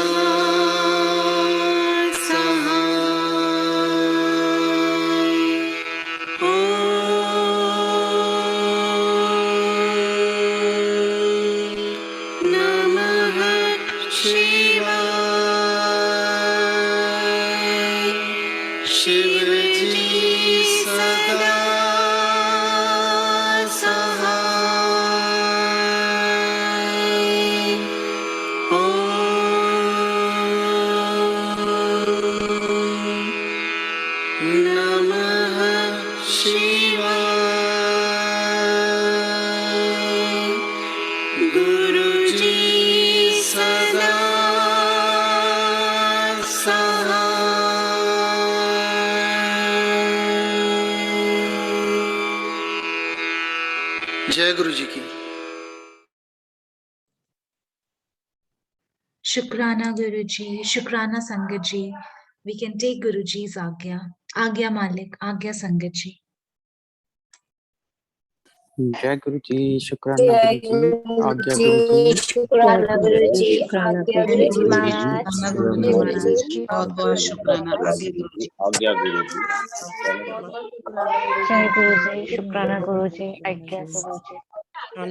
Speaker 3: शिवजी सदा सहाय। ओम नमः शिवाय। गुरुजी सदा सहाय।
Speaker 4: जय गुरु जी की।
Speaker 2: शुक्राना गुरुजी, शुक्राना संगत जी। We can take Guruji's आज्ञा। आज्ञा मालिक, आज्ञा संगत जी।
Speaker 5: जय गुरु जी, शुक्राना गुरु जी, आज्ञा गुरु जी।
Speaker 6: शुक्राना गुरु जी, आज्ञा गुरु जी महाराज।
Speaker 2: शुक्राना
Speaker 6: जय
Speaker 2: गुरु जी
Speaker 6: गुरु
Speaker 2: महाराज,
Speaker 6: जी।
Speaker 2: बहुत बहुत शुक्राना। आगे गुरु जी।
Speaker 7: आज्ञा गुरु जी।
Speaker 6: जय गुरु जी, शुक्राना गुरु जी, आज्ञा गुरु जी।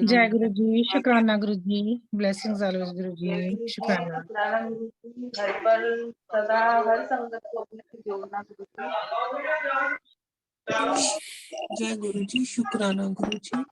Speaker 8: जय गुरु जी, शुक्राना गुरु जी, ब्लेसिंग्स ऑलवेज गुरु जी, शुक्राना।
Speaker 9: घर पर सदा हर संगत को अपने जोड़ना गुरु जी।
Speaker 10: जय गुरु जी, शुक्राना गुरु जी,